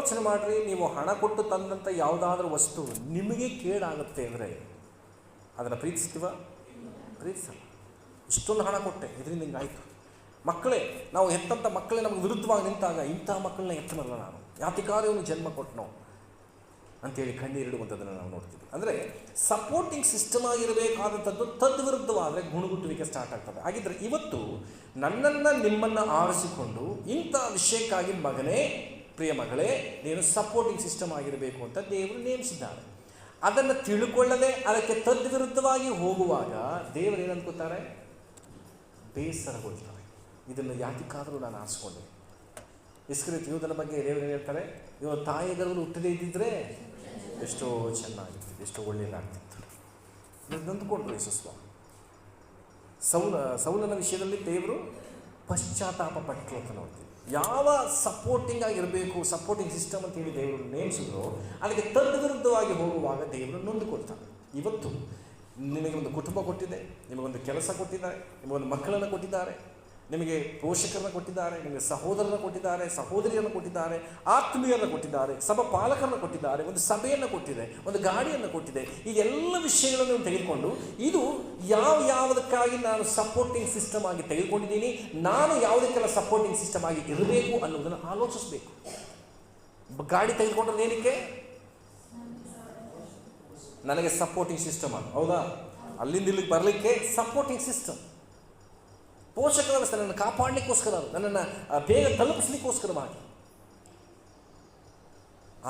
ಆಲೋಚನೆ ಮಾಡಿರಿ, ನೀವು ಹಣ ಕೊಟ್ಟು ತಂದಂಥ ಯಾವುದಾದ್ರೂ ವಸ್ತು ನಿಮಗೆ ಕೇಡಾಗುತ್ತೆ ಅಂದರೆ ಅದನ್ನು ಪ್ರೀತಿಸ್ತೀವ? ಪ್ರೀತಿಸಲ್ಲ. ಇಷ್ಟೊಂದು ಹಣ ಕೊಟ್ಟೆ, ಇದರಿಂದ ಹಿಂಗಾಯಿತು. ಮಕ್ಕಳೇ, ನಾವು ಹೆತ್ತಂಥ ಮಕ್ಕಳೇ ನಮಗೆ ವಿರುದ್ಧವಾಗಿ ನಿಂತಾಗ ಇಂತಹ ಮಕ್ಕಳನ್ನ ಎತ್ತನಲ್ಲ ನಾನು, ಯಾತಿಗಾದ್ರೆ ಇವನು ಜನ್ಮ ಕೊಟ್ಟನೋ ಅಂತೇಳಿ ಕಣ್ಣೀರಿಡುವಂಥದ್ದನ್ನು ನಾವು ನೋಡ್ತೀವಿ. ಅಂದರೆ ಸಪೋರ್ಟಿಂಗ್ ಸಿಸ್ಟಮ್ ಆಗಿರಬೇಕಾದಂಥದ್ದು ತದ್ವಿರುದ್ಧವಾದರೆ ಗುಣಗುಟ್ಟುವಿಕೆ ಸ್ಟಾರ್ಟ್ ಆಗ್ತದೆ. ಹಾಗಿದ್ದರೆ ಇವತ್ತು ನನ್ನನ್ನು ನಿಮ್ಮನ್ನು ಆರಿಸಿಕೊಂಡು ಇಂಥ ವಿಷಯಕ್ಕಾಗಿ ಮಗನೇ, ಪ್ರಿಯ ಮಗಳೇ, ನೀನು ಸಪೋರ್ಟಿಂಗ್ ಸಿಸ್ಟಮ್ ಆಗಿರಬೇಕು ಅಂತ ದೇವರು ನೇಮಿಸಿದ್ದಾರೆ. ಅದನ್ನು ತಿಳ್ಕೊಳ್ಳದೆ ಅದಕ್ಕೆ ತದ್ವಿರುದ್ಧವಾಗಿ ಹೋಗುವಾಗ ದೇವರು ಏನು ಅನ್ಕೋತಾರೆ? ಬೇಸರಗೊಳ್ತಾರೆ. ಇದನ್ನು ಯಾತಕ್ಕಾದರೂ ನಾನು ಆರಿಸ್ಕೊಂಡೆ. ಇಸ್ಕರಿಯೋತ ಯೂದನ ಬಗ್ಗೆ ದೇವರು ಏನು ಹೇಳ್ತಾರೆ? ಇವನು ತಾಯಿ ಗರ್ಭದಲ್ಲಿ ಹುಟ್ಟದೇ ಇದ್ದಿದ್ರೆ ಎಷ್ಟೋ ಚೆನ್ನಾಗಿರ್ತಿತ್ತು, ಎಷ್ಟೋ ಒಳ್ಳೆಯದಾಗ್ತಿತ್ತು. ನಂದುಕೊಂಡ್ರು ಯೇಸುಸ್ವಾಮಿ. ಸೌಲನ ವಿಷಯದಲ್ಲಿ ದೇವರು ಪಶ್ಚಾತ್ತಾಪ ಪಟ್ಟರು ಅಂತ ನೋಡ್ತೀವಿ. ಯಾವ ಸಪೋರ್ಟಿಂಗ್ ಆಗಿರಬೇಕು, ಸಪೋರ್ಟಿಂಗ್ ಸಿಸ್ಟಮ್ ಅಂತ ಹೇಳಿ ದೇವರು ನೇಮಿಸಿದ್ರು, ಅದಕ್ಕೆ ತದ್ವಿರುದ್ಧವಾಗಿ ಹೋಗುವಾಗ ದೇವರು ನೊಂದುಕೊಳ್ತಾರೆ. ಇವತ್ತು ನಿಮಗೆ ಒಂದು ಕುಟುಂಬ ಕೊಟ್ಟಿದೆ, ನಿಮಗೊಂದು ಕೆಲಸ ಕೊಟ್ಟಿದ್ದಾರೆ, ನಿಮಗೊಂದು ಮಕ್ಕಳನ್ನು ಕೊಟ್ಟಿದ್ದಾರೆ, ನಿಮಗೆ ಪೋಷಕರನ್ನು ಕೊಟ್ಟಿದ್ದಾರೆ, ನಿಮಗೆ ಸಹೋದರನ ಕೊಟ್ಟಿದ್ದಾರೆ, ಸಹೋದರಿಯನ್ನು ಕೊಟ್ಟಿದ್ದಾರೆ, ಆತ್ಮೀಯರನ್ನು ಕೊಟ್ಟಿದ್ದಾರೆ, ಸಭಾ ಪಾಲಕರನ್ನು ಕೊಟ್ಟಿದ್ದಾರೆ, ಒಂದು ಸಭೆಯನ್ನು ಕೊಟ್ಟಿದೆ, ಒಂದು ಗಾಡಿಯನ್ನು ಕೊಟ್ಟಿದೆ. ಈ ಎಲ್ಲ ವಿಷಯಗಳನ್ನು ತೆಗೆದುಕೊಂಡು ಇದು ಯಾವುದಕ್ಕಾಗಿ ನಾನು ಸಪೋರ್ಟಿಂಗ್ ಸಿಸ್ಟಮ್ ಆಗಿ ತೆಗೆದುಕೊಂಡಿದ್ದೀನಿ, ನಾನು ಯಾವುದಕ್ಕೆಲ್ಲ ಸಪೋರ್ಟಿಂಗ್ ಸಿಸ್ಟಮ್ ಆಗಿ ಇರಬೇಕು ಅನ್ನೋದನ್ನು ಆಲೋಚಿಸಬೇಕು. ಗಾಡಿ ತೆಗೆದುಕೊಂಡ್ರೆ ಏನಕ್ಕೆ? ನನಗೆ ಸಪೋರ್ಟಿಂಗ್ ಸಿಸ್ಟಮ್ ಅದು, ಹೌದಾ? ಅಲ್ಲಿಂದ ಇಲ್ಲಿಗೆ ಬರಲಿಕ್ಕೆ ಸಪೋರ್ಟಿಂಗ್ ಸಿಸ್ಟಮ್. ಪೋಷಕರ ವ್ಯವಸ್ಥೆ ನನ್ನನ್ನು ಕಾಪಾಡಲಿಕ್ಕೋಸ್ಕರ, ನನ್ನನ್ನು ಬೇಗ ತಲುಪಿಸ್ಲಿಕ್ಕೋಸ್ಕರವಾಗಿ.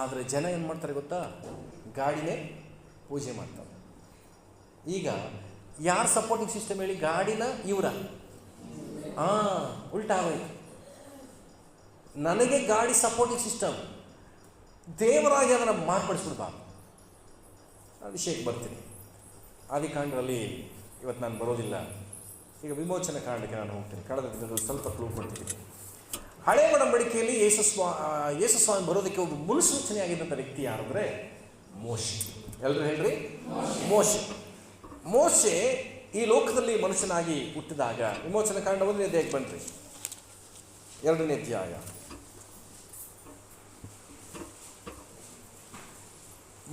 ಆದರೆ ಜನ ಏನು ಮಾಡ್ತಾರೆ ಗೊತ್ತಾ? ಗಾಡಿನೇ ಪೂಜೆ ಮಾಡ್ತಾರೆ. ಈಗ ಯಾರು ಸಪೋರ್ಟಿಂಗ್ ಸಿಸ್ಟಮ್ ಹೇಳಿ? ಗಾಡಿನ ಇವರ? ಉಲ್ಟಾ ಆಗೋಯ್ತು. ನನಗೆ ಗಾಡಿ ಸಪೋರ್ಟಿಂಗ್ ಸಿಸ್ಟಮ್, ದೇವರಾಗಿ ಅದನ್ನು ಮಾರ್ಪಡಿಸ್ಬಿಡ್ಬಾರ್ದು. ಆ ವಿಷಯಕ್ಕೆ ಬರ್ತೀನಿ. ಆದಿಕಾಂಡದಲ್ಲಿ ಇವತ್ತು ನಾನು ಬರೋದಿಲ್ಲ. ಈಗ ವಿಮೋಚನೆ ಕಾರಣಕ್ಕೆ ನಾನು ಹೋಗ್ತೀನಿ. ಕಳೆದ ದಿನದಲ್ಲಿ ಸ್ವಲ್ಪ ಕ್ಲೂ ಕೊಡ್ತಿದ್ದೀನಿ. ಹಳೆ ಒಡಂಬಡಿಕೆಯಲ್ಲಿ ಯೇಸುಸ್ವಾಮಿ ಬರೋದಕ್ಕೆ ಒಬ್ಬ ಮುನ್ಸೂಚನೆಯಾಗಿದ್ದಂಥ ವ್ಯಕ್ತಿ ಯಾರಂದರೆ ಮೋಶೆ. ಎಲ್ಲರೂ ಹೇಳ್ರಿ, ಮೋಶೆ ಈ ಲೋಕದಲ್ಲಿ ಮನುಷ್ಯನಾಗಿ ಹುಟ್ಟಿದಾಗ, ವಿಮೋಚನೆ ಕಾಂಡ 1ನೇ ಅಧ್ಯಾಯಕ್ಕೆ ಬನ್ರಿ, 2ನೇ ಅಧ್ಯಾಯ.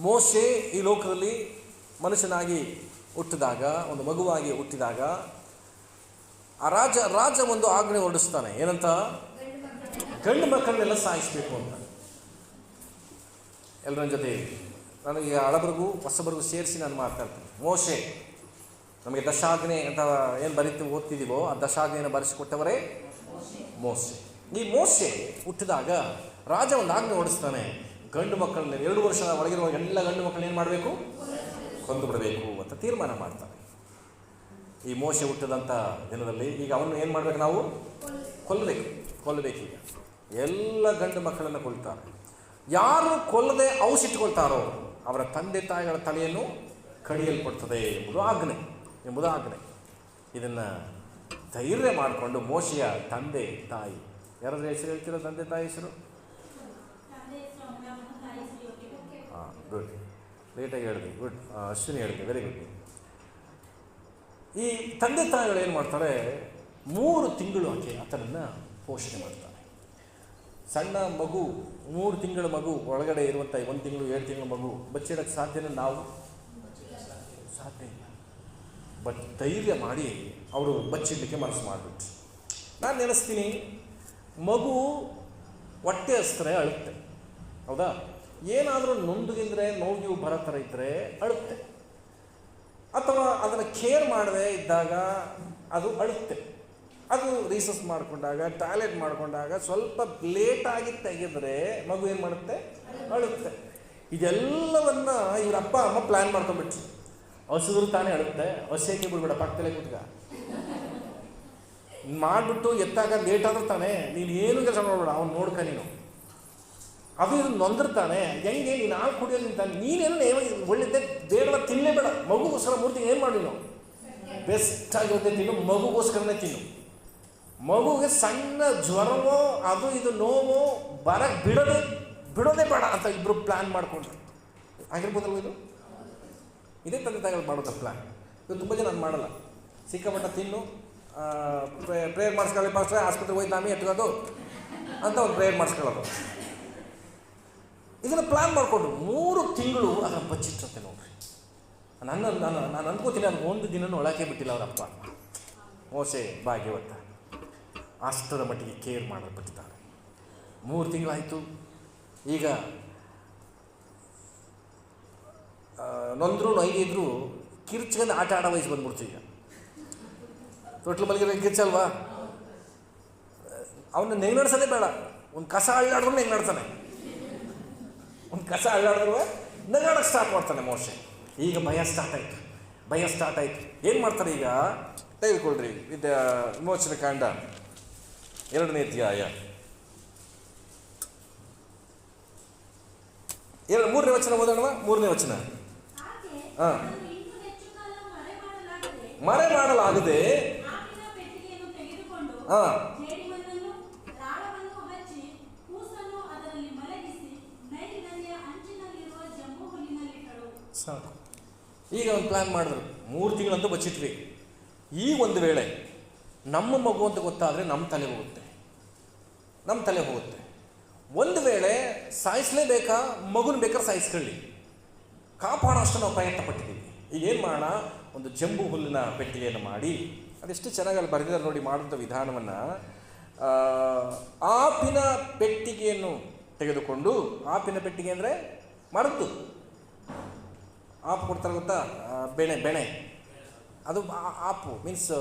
ಮೋಶೆ ಈ ಲೋಕದಲ್ಲಿ ಮನುಷ್ಯನಾಗಿ ಹುಟ್ಟಿದಾಗ, ಒಂದು ಮಗುವಾಗಿ ಹುಟ್ಟಿದಾಗ, ಆ ರಾಜ ಒಂದು ಆಜ್ಞೆ ಹೊರಡಿಸ್ತಾನೆ. ಏನಂತ? ಗಂಡು ಮಕ್ಕಳನ್ನೆಲ್ಲ ಸಾಯಿಸಬೇಕು ಅಂತ. ಎಲ್ಲರ ಜೊತೆ ನನಗೆ ಹಳಬರಿಗೂ ಹೊಸಬರಿಗೂ ಸೇರಿಸಿ ನಾನು ಮಾತಾಡ್ತೀನಿ. ಮೋಶೆ ನಮಗೆ ದಶಾಜ್ಞೆ ಅಂತ ಏನು ಓದ್ತಿದ್ದೀವೋ ಆ ದಶಾಜ್ಞೆಯನ್ನು ಬರೆಸಿಕೊಟ್ಟವರೇ ಮೋಶೆ. ಈ ಮೋಶೆ ಹುಟ್ಟಿದಾಗ ರಾಜ ಒಂದು ಆಜ್ಞೆ ಹೊರಡಿಸ್ತಾನೆ. ಗಂಡು ಮಕ್ಕಳನ್ನ 2 ವರ್ಷದ ಒಳಗಿರುವ ಎಲ್ಲ ಗಂಡು ಮಕ್ಕಳನ್ನ ಏನು ಮಾಡಬೇಕು? ಕೊಂದು ಬಿಡಬೇಕು ಅಂತ ತೀರ್ಮಾನ ಮಾಡ್ತಾನೆ. ಈ ಮೋಶೆ ಹುಟ್ಟಿದಂಥ ದಿನದಲ್ಲಿ ಈಗ ಅವನು ಏನು ಮಾಡಬೇಕು? ನಾವು ಕೊಲ್ಲಬೇಕೀಗ. ಎಲ್ಲ ಗಂಡು ಮಕ್ಕಳನ್ನು ಕೊಲ್ತಾರೆ. ಯಾರು ಕೊಲ್ಲದೆ ಔಷಿಟ್ಕೊಳ್ತಾರೋ ಅವರ ತಂದೆ ತಾಯಿಗಳ ತಲೆಯನ್ನು ಕಡಿಯಲ್ಪಡ್ತದೆ ಎಂಬುದು ಆಜ್ಞೆ. ಇದನ್ನು ಧೈರ್ಯ ಮಾಡಿಕೊಂಡು ಮೋಶೆಯ ತಂದೆ ತಾಯಿ, ಯಾರಾದ್ರೂ ಹೆಸರು ಹೇಳ್ತಿರೋ? ತಂದೆ ತಾಯಿ ಹೆಸರು? ಗುಡ್, ಲೇಟಾಗಿ ಹೇಳಿದ್ವಿ. ಗುಡ್, ಅಶ್ವಿನಿ ಹೇಳಿದ್ವಿ, ವೆರಿ ಗುಡ್. ಈ ತಂದೆ ತಾಯಿಗಳು ಏನು ಮಾಡ್ತಾರೆ? 3 ತಿಂಗಳು ಆತನನ್ನು ಪೋಷಣೆ ಮಾಡ್ತಾರೆ. ಸಣ್ಣ ಮಗು, 3 ತಿಂಗಳ ಮಗು ಒಳಗಡೆ ಇರುವಂಥ 1 ತಿಂಗಳು 7 ತಿಂಗಳ ಮಗು ಬಚ್ಚಿಡೋಕ್ಕೆ ಸಾಧ್ಯನ? ನಾವು ಸಾಧ್ಯ ಇಲ್ಲ. ಬಟ್ ಧೈರ್ಯ ಮಾಡಿ ಅವರು ಬಚ್ಚಿಡಲಿಕ್ಕೆ ಮನಸ್ಸು ಮಾಡಿಬಿಟ್ಟು. ನಾನು ನೆನೆಸ್ತೀನಿ, ಮಗು ಹೊಟ್ಟೆ ಹಸಿದ್ರೆ ಅಳುತ್ತೆ, ಹೌದಾ? ಏನಾದರೂ ನೊಂದುಗಿದ್ರೆ ನೋವು ಬರೋ ಥರ ಇದ್ದರೆ ಅಳುತ್ತೆ, ಅಥವಾ ಅದನ್ನು ಕೇರ್ ಮಾಡದೆ ಇದ್ದಾಗ ಅದು ಅಳುತ್ತೆ. ಅದು ರೀಸಸ್ ಮಾಡಿಕೊಂಡಾಗ, ಟಾಯ್ಲೆಟ್ ಮಾಡಿಕೊಂಡಾಗ ಸ್ವಲ್ಪ ಲೇಟಾಗಿ ತೆಗೆದ್ರೆ ಮಗು ಏನು ಮಾಡುತ್ತೆ? ಅಳುತ್ತೆ. ಇದೆಲ್ಲವನ್ನು ಇವ್ರ ಅಪ್ಪ ಅಮ್ಮ ಪ್ಲ್ಯಾನ್ ಮಾಡ್ಕೊಂಡ್ಬಿಟ್ರು. ಹಸಿದ್ರು ತಾನೇ ಅಳುತ್ತೆ, ಹಸಿಯಕ್ಕೆ ಬಿಡ್ಬೇಡ, ಪಕ್ಕದಲ್ಲೇ ಕೂತ್ಕ ಮಾಡಿಬಿಟ್ಟು ಎತ್ತಾಗ ಲೇಟ್ ಆದ್ರೆ ತಾನೇ ನೀನು ಏನು ಕೆಲಸ ಮಾಡಬೇಡ, ಅವ್ನು ನೋಡ್ಕ ನೀನು. ಅದು ಇದು ನೊಂದಿರ್ತಾನೆ. ಹೆಂಗೆ ನೀನು ಹಾಲು ಕುಡಿಯೋದು ನಿಂತಾನೆ, ನೀನೇನು ಒಳ್ಳೆದೇ ಬೇಡ ತಿನ್ನಲೇಬೇಡ. ಮಗುಗೋಸ್ಕರ 3 ತಿಂಗಳು ಏನು ಮಾಡಿ? ನಾವು ಬೆಸ್ಟಾಗಿರುತ್ತೆ ತಿನ್ನು, ಮಗುಗೋಸ್ಕರನೇ ತಿನ್ನು. ಮಗುಗೆ ಸಣ್ಣ ಜ್ವರವೋ ಅದು ಇದು ನೋವೋ ಬರಕ್ಕೆ ಬಿಡೋದೇ ಬೇಡ ಅಂತ ಇಬ್ಬರು ಪ್ಲ್ಯಾನ್ ಮಾಡಿಕೊಂಡ್ರು. ಆಗಿರ್ಬೋದಲ್ವ? ಇದೇ ತಂದೆ ತಾಯಿಗಳು ಮಾಡೋದು ಪ್ಲ್ಯಾನ್. ಇದು ತುಂಬ ಜನ ನಾನು ಮಾಡಲ್ಲ. ಸಿಕ್ಕಾಪಟ್ಟ ತಿನ್ನು, ಪ್ರೇಯರ್ ಮಾಡಿಸ್ಕೊಳ್ಳಿ, ಪಾಸ್ಟ್ರೆ ಹಾಸ್ಪಿಟ್ಲಿಗೆ ಹೋಯ್ತು ನಾಮಿ ಎತ್ಕೋದು ಅಂತ ಒಂದು ಪ್ರೇಯರ್ ಮಾಡಿಸ್ಕೊಳ್ಳೋದು. ಇದನ್ನು ಪ್ಲ್ಯಾನ್ ಮಾಡಿಕೊಂಡ್ರು. 3 ತಿಂಗಳು ಅದನ್ನು ಬಚ್ಚಿಟ್ರಂತೆ ನೋಡ್ರಿ. ನಾನು ಅಂದ್ಕೋತೀನಿ ಅದು ಒಂದು ದಿನನೂ ಒಳಗೆ ಬಿಟ್ಟಿಲ್ಲ ಅವರಪ್ಪ ಮೋಸೆ ಭಾಗ್ಯವತ್ತ. ಅಷ್ಟರ ಮಟ್ಟಿಗೆ ಕೇರ್ ಮಾಡಲ್ಪಟ್ಟಿದ್ದಾರೆ. 3 ತಿಂಗಳಾಯಿತು. ಈಗ ನೊಂದ್ರು ನೊಯ್ದಿದ್ರು ಕಿರ್ಚ್ಕೊಂಡು ಆಟ ಆಡೋ ವಯಸ್ಸು ಬಂದ್ಬಿಡ್ತು. ಈಗ ತೊಟ್ಲು ಮಲಗಿರೋ ಕಿರ್ಚಲ್ವಾ, ಅವನ್ನ ನೆಗ್ನಾಡ್ಸೋದೇ ಬೇಡ. ಒಂದು ಕಸ ಅಳ್ಳಾಡಿದ್ರು ನೆಗ್ನಾಡ್ತಾನೆ, ಒಂದು ಕಸ ಅಳ್ಳಾಡಿದ್ರು ನಗಾಡೋಕ್ಕೆ ಸ್ಟಾರ್ಟ್ ಮಾಡ್ತಾನೆ ಮೋಶೆ. ಈಗ ಭಯ ಸ್ಟಾರ್ಟ್ ಆಯಿತು. ಏನು ಮಾಡ್ತಾರೆ ಈಗ? ತೆಗೆದುಕೊಳ್ರಿ ವಿಮೋಚನ ಕಾಂಡ 2ನೇ ಅಧ್ಯಾಯ 3ನೇ ವಚನ ಓದೋಣ. 3ನೇ ವಚನ. ಹಾಂ, ಮರೆ ಮಾಡಲಾಗದೆ ಹಾಂ ಸಾಕು. ಈಗ ಒಂದು ಪ್ಲ್ಯಾನ್ ಮಾಡಿದ್ರು. 3 ತಿಂಗಳಂತೂ ಬಚ್ಚಿಟ್ವಿ. ಈ ಒಂದು ವೇಳೆ ನಮ್ಮ ಮಗು ಅಂತ ಗೊತ್ತಾದರೆ ನಮ್ಮ ತಲೆ ಹೋಗುತ್ತೆ. ಒಂದು ವೇಳೆ ಸಾಯಿಸಲೇಬೇಕಾ, ಮಗುನ ಬೇಕಾದ್ರೆ ಸಾಯಿಸ್ಕೊಳ್ಳಿ, ಕಾಪಾಡೋ ಅಷ್ಟು ನಾವು ಪ್ರಯತ್ನ ಪಟ್ಟಿದ್ದೀವಿ. ಈಗ ಏನು ಮಾಡೋಣ? ಒಂದು ಜಂಬು ಹುಲ್ಲಿನ ಪೆಟ್ಟಿಗೆಯನ್ನು ಮಾಡಿ, ಅದೆಷ್ಟು ಚೆನ್ನಾಗಿ ಅಲ್ಲಿ ಬರೆದಿದ್ದಾರೆ ನೋಡಿ ಮಾಡುವಂಥ ವಿಧಾನವನ್ನು. ಆಪಿನ ಪೆಟ್ಟಿಗೆಯನ್ನು ತೆಗೆದುಕೊಂಡು, ಆಪಿನ ಪೆಟ್ಟಿಗೆ ಅಂದರೆ ಮರದ್ದು ಆಪು ಕೊಡ್ತಾರೆ ಗೊತ್ತಾ, ಬೆಣೆ ಅದು ಆಪು ಮೀನ್ಸ್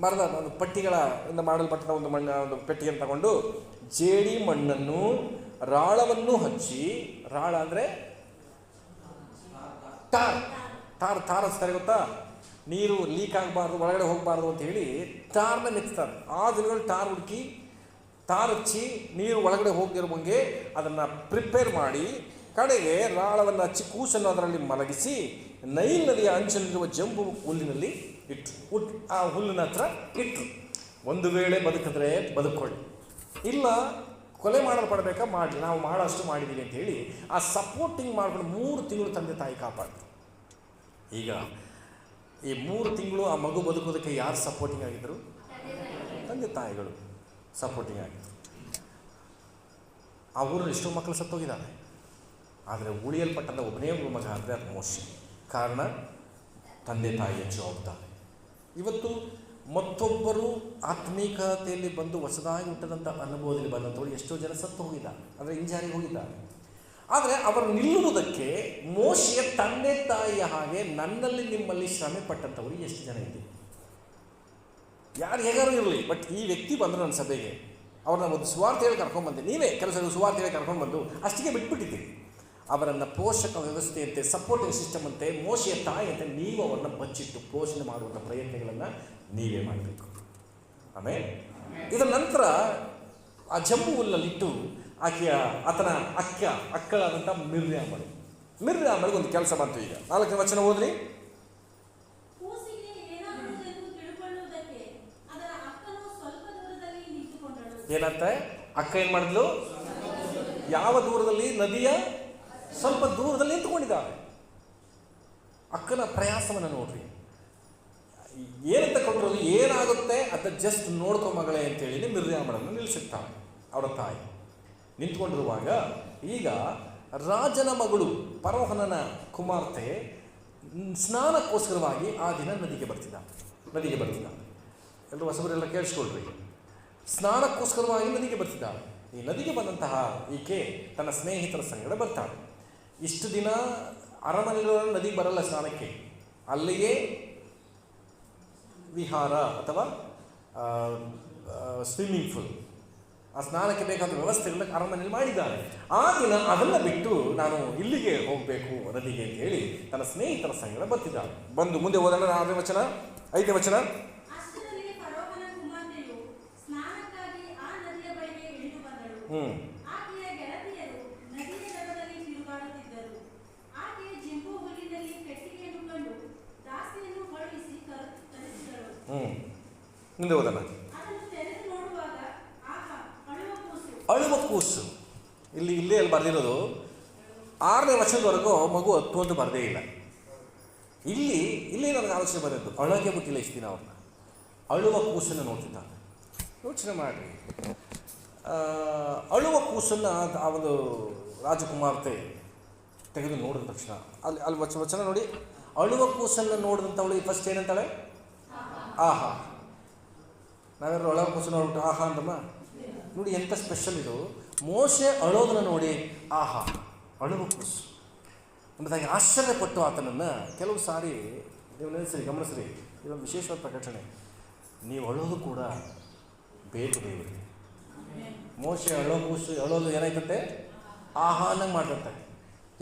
ಮರದ ಒಂದು ಪಟ್ಟಿಗಳಿಂದ ಮಾಡಲ್ಪಟ್ಟ ಒಂದು ಪೆಟ್ಟಿಗೆಯನ್ನು ತಗೊಂಡು ಜೇಡಿ ಮಣ್ಣನ್ನು ರಾಳವನ್ನು ಹಚ್ಚಿ, ರಾಳ ಅಂದರೆ ಟಾರ್ ಹಚ್ತಾರೆ ಗೊತ್ತಾ, ನೀರು ಲೀಕ್ ಆಗಬಾರ್ದು, ಒಳಗಡೆ ಹೋಗಬಾರ್ದು ಅಂತ ಹೇಳಿ ಟಾರ್ನ ಮೆತ್ತಾರೆ. ಆ ದಿನಗಳು ಟಾರ್ ಹುಡುಕಿ ಟಾರ್ ಹಚ್ಚಿ ನೀರು ಒಳಗಡೆ ಹೋಗಿರುವಂಗೆ ಅದನ್ನು ಪ್ರಿಪೇರ್ ಮಾಡಿ, ಕಡೆಗೆ ರಾಳವನ್ನು ಹಚ್ಚಿ ಕೂಸನ್ನು ಅದರಲ್ಲಿ ಮಲಗಿಸಿ ನೈಲ್ ನದಿಯ ಅಂಚಿನಲ್ಲಿರುವ ಜಂಬು ಹುಲ್ಲಿನಲ್ಲಿ ಇಟ್ಟರು. ಆ ಹುಲ್ಲಿನ ಹತ್ರ ಇಟ್ಟರು. ಒಂದು ವೇಳೆ ಬದುಕಿದ್ರೆ ಬದುಕೊಳ್ಳಿ, ಇಲ್ಲ ಕೊಲೆ ಮಾಡಲ್ಪಡಬೇಕಾ ಮಾಡಲಿ, ನಾವು ಮಾಡೋಷ್ಟು ಮಾಡಿದ್ದೀವಿ ಅಂತ ಹೇಳಿ ಆ ಸಪೋರ್ಟಿಂಗ್ ಮಾಡ್ಕೊಂಡು 3 ತಿಂಗಳು ತಂದೆ ತಾಯಿ ಕಾಪಾಡ್ತಾರೆ. ಈಗ ಈ 3 ತಿಂಗಳು ಆ ಮಗು ಬದುಕೋದಕ್ಕೆ ಯಾರು ಸಪೋರ್ಟಿಂಗ್ ಆಗಿದ್ದರು? ತಂದೆ ತಾಯಿಗಳು ಸಪೋರ್ಟಿಂಗ್ ಆಗಿದ್ದರು. ಆ ಊರಲ್ಲಿ ಎಷ್ಟೋ ಮಕ್ಕಳು ಸತ್ತೋಗಿದ್ದಾರೆ. ಆದರೆ ಉಳಿಯಲ್ಪಟ್ಟಂಥ ಒಬ್ಬನೇ ಒಬ್ಬ ಮಗ ಅಂದರೆ ಅದು ಮೋಶೆ. ಕಾರಣ ತಂದೆ ತಾಯಿಯ ಜವಾಬ್ದಾರಿ. ಇವತ್ತು ಮತ್ತೊಬ್ಬರು ಆತ್ಮೀಕತೆಯಲ್ಲಿ ಬಂದು ಹೊಸದಾಗಿ ಹುಟ್ಟದಂಥ ಅನುಭವದಲ್ಲಿ ಬಂದಂಥವ್ರು ಎಷ್ಟೋ ಜನ ಸತ್ತು ಹೋಗಿದ್ದಾರೆ, ಅಂದರೆ ಇಂಜಾರಿಗೆ ಹೋಗಿದ್ದಾರೆ. ಆದರೆ ಅವರು ನಿಲ್ಲುವುದಕ್ಕೆ ಮೋಶೆಯ ತಂದೆ ತಾಯಿಯ ಹಾಗೆ ನನ್ನಲ್ಲಿ ನಿಮ್ಮಲ್ಲಿ ಶ್ರಮೆ ಪಟ್ಟಂಥವ್ರು ಎಷ್ಟು ಜನ ಇದ್ದೀವಿ? ಯಾರು ಹೇಗಾರು ಇರಲಿ, ಬಟ್ ಈ ವ್ಯಕ್ತಿ ಬಂದರು ನನ್ನ ಸಭೆಗೆ, ಅವ್ರನ್ನ ಒಂದು ಸುವಾರ್ತೆ ಹೇಳಿ ಕರ್ಕೊಂಡ್ಬಂದೆ, ನೀವೇ ಕೆಲಸ ಸುವಾರ್ತೆ ಹೇಳಿ ಕರ್ಕೊಂಡ್ಬಂದು ಅಷ್ಟಿಗೆ ಬಿಟ್ಬಿಟ್ಟಿದ್ದೀರಿ. ಅವರನ್ನು ಪೋಷಕ ವ್ಯವಸ್ಥೆಯಂತೆ, ಸಪೋರ್ಟಿಂಗ್ ಸಿಸ್ಟಮ್ ಅಂತೆ, ಮೋಶೆಯ ತಾಯಿಯಂತೆ ನೀವು ಅವರನ್ನು ಬಚ್ಚಿಟ್ಟು ಪೋಷಣೆ ಮಾಡುವಂಥ ಪ್ರಯತ್ನಗಳನ್ನು ನೀವೇ ಮಾಡಬೇಕು. ಆಮೇಲೆ ಇದರ ನಂತರ ಆ ಜಂಬು ಹುಲ್ಲಲ್ಲಿಟ್ಟು ಆತನ ಅಕ್ಕಳಾದಂಥ ಮಿರ್ಯಾಮಳಿಗೆ ಒಂದು ಕೆಲಸ ಬಂತು. ಈಗ 4ನೇ ವಚನ ಓದ್ರಿ. ಏನಂತ ಅಕ್ಕ ಏನು ಮಾಡಿದ್ಲು? ಯಾವ ದೂರದಲ್ಲಿ? ನದಿಯ ಸ್ವಲ್ಪ ದೂರದಲ್ಲಿ ನಿಂತ್ಕೊಂಡಿದ್ದಾಳೆ. ಅಕ್ಕನ ಪ್ರಯಾಸವನ್ನು ನೋಡ್ರಿ. ಏನಂತ ಕೊಟ್ಟರು, ಏನಾಗುತ್ತೆ ಅಂತ ಜಸ್ಟ್ ನೋಡ್ಕೊ ಮಗಳೇ ಅಂತೇಳಿ ಮಿರ್ಯಾಮಳನ್ನು ನಿಲ್ಲಿಸುತ್ತಾಳೆ ಅವರ ತಾಯಿ. ನಿಂತ್ಕೊಂಡಿರುವಾಗ ಈಗ ರಾಜನ ಮಗಳು ಫರೋಹನನ ಕುಮಾರ್ತೆ ಸ್ನಾನಕ್ಕೋಸ್ಕರವಾಗಿ ಆ ದಿನ ನದಿಗೆ ಬರ್ತಿದ್ದಾಳೆ. ಎಲ್ಲರೂ ಹೊಸಬರೆಲ್ಲ ಕೇಳಿಸ್ಕೊಳ್ರಿ. ಸ್ನಾನಕ್ಕೋಸ್ಕರವಾಗಿ ನದಿಗೆ ಬರ್ತಿದ್ದಾಳೆ. ಈ ನದಿಗೆ ಬಂದಂತಹ ಈಕೆ ತನ್ನ ಸ್ನೇಹಿತರ ಸಂಗಡ ಬರ್ತಾಳೆ. ಇಷ್ಟು ದಿನ ಅರಮನೆಯ ನದಿಗೆ ಬರಲ್ಲ ಸ್ನಾನಕ್ಕೆ, ಅಲ್ಲಿಯೇ ವಿಹಾರ ಅಥವಾ ಸ್ವಿಮ್ಮಿಂಗ್ ಪೂಲ್, ಆ ಸ್ನಾನಕ್ಕೆ ಬೇಕಾದ ವ್ಯವಸ್ಥೆಗಳನ್ನ ಅರಮನೆಯಲ್ಲಿ ಮಾಡಿದ್ದಾರೆ. ಆ ದಿನ ಅದನ್ನು ಬಿಟ್ಟು ನಾನು ಇಲ್ಲಿಗೆ ಹೋಗಬೇಕು ನದಿಗೆ ಅಂತ ಹೇಳಿ ತನ್ನ ಸ್ನೇಹಿತರ ಸಂಗಡ ಬರ್ತಿದ್ದಾಳೆ. ಬಂದು ಮುಂದೆ ಹೋದ 5ನೇ ವಚನ. ಮುಂದೆ ಹೋದಲ್ಲ. ಅಳುವ ಕೂಸು ಇಲ್ಲೇ ಅಲ್ಲಿ ಬರೆದಿರೋದು 6ನೇ ವಚನದವರೆಗೂ ಮಗು ಹತ್ತು ಅಂತ ಬರದೇ ಇಲ್ಲ. ಇಲ್ಲಿ ನನಗೆ ಆಲೋಚನೆ ಬಂದಿದ್ದು, ಅಳೋಕೆ ಬಿಟ್ಟಿಲ್ಲ ಇಷ್ಟು ದಿನ ಅವ್ರನ್ನ. ಅಳುವ ಕೂಸನ್ನು ನೋಡ್ತಿದ್ದಾನೆ. ಯೋಚನೆ ಮಾಡಿರಿ, ಅಳುವ ಕೂಸನ್ನು ಆ ಒಂದು ರಾಜಕುಮಾರ್ತೆ ತೆಗೆದು ನೋಡಿದ ತಕ್ಷಣ ಅಲ್ಲಿ ವಚನ ನೋಡಿ, ಅಳುವ ಕೂಸನ್ನು ನೋಡಿದಂಥವಳು ಫಸ್ಟ್ ಏನಂತಾಳೆ? ಆಹಾ. ನಾವೆಲ್ಲರೂ ಅಳುವ ಕೂಸು ನೋಡ್ಬಿಟ್ಟು ಆಹಾ ಅಂದಮ್ಮ. ನೋಡಿ ಎಂಥ ಸ್ಪೆಷಲ್ ಇದು. ಮೋಶೆ ಅಳೋದನ್ನು ನೋಡಿ ಆಹಾ, ಅಳುವ ಕೂಸು ಎಂಬುದಾಗಿ ಆಶ್ಚರ್ಯಪಟ್ಟು ಆತನನ್ನು ಕೆಲವು ಸಾರಿ ನೀವು ನೆನೆಸಿರಿ, ಗಮನಿಸ್ರಿ, ಇದೊಂದು ವಿಶೇಷವಾದ ಪ್ರಕಟಣೆ. ನೀವು ಅಳೋದು ಕೂಡ ಬೇಕು ದೇವರಿಗೆ. ಮೋಶೆ ಅಳೋದು ಏನಾಯ್ತಂತೆ? ಆಹಾ ಅನ್ನಂಗೆ ಮಾಡ್ತಂತೆ.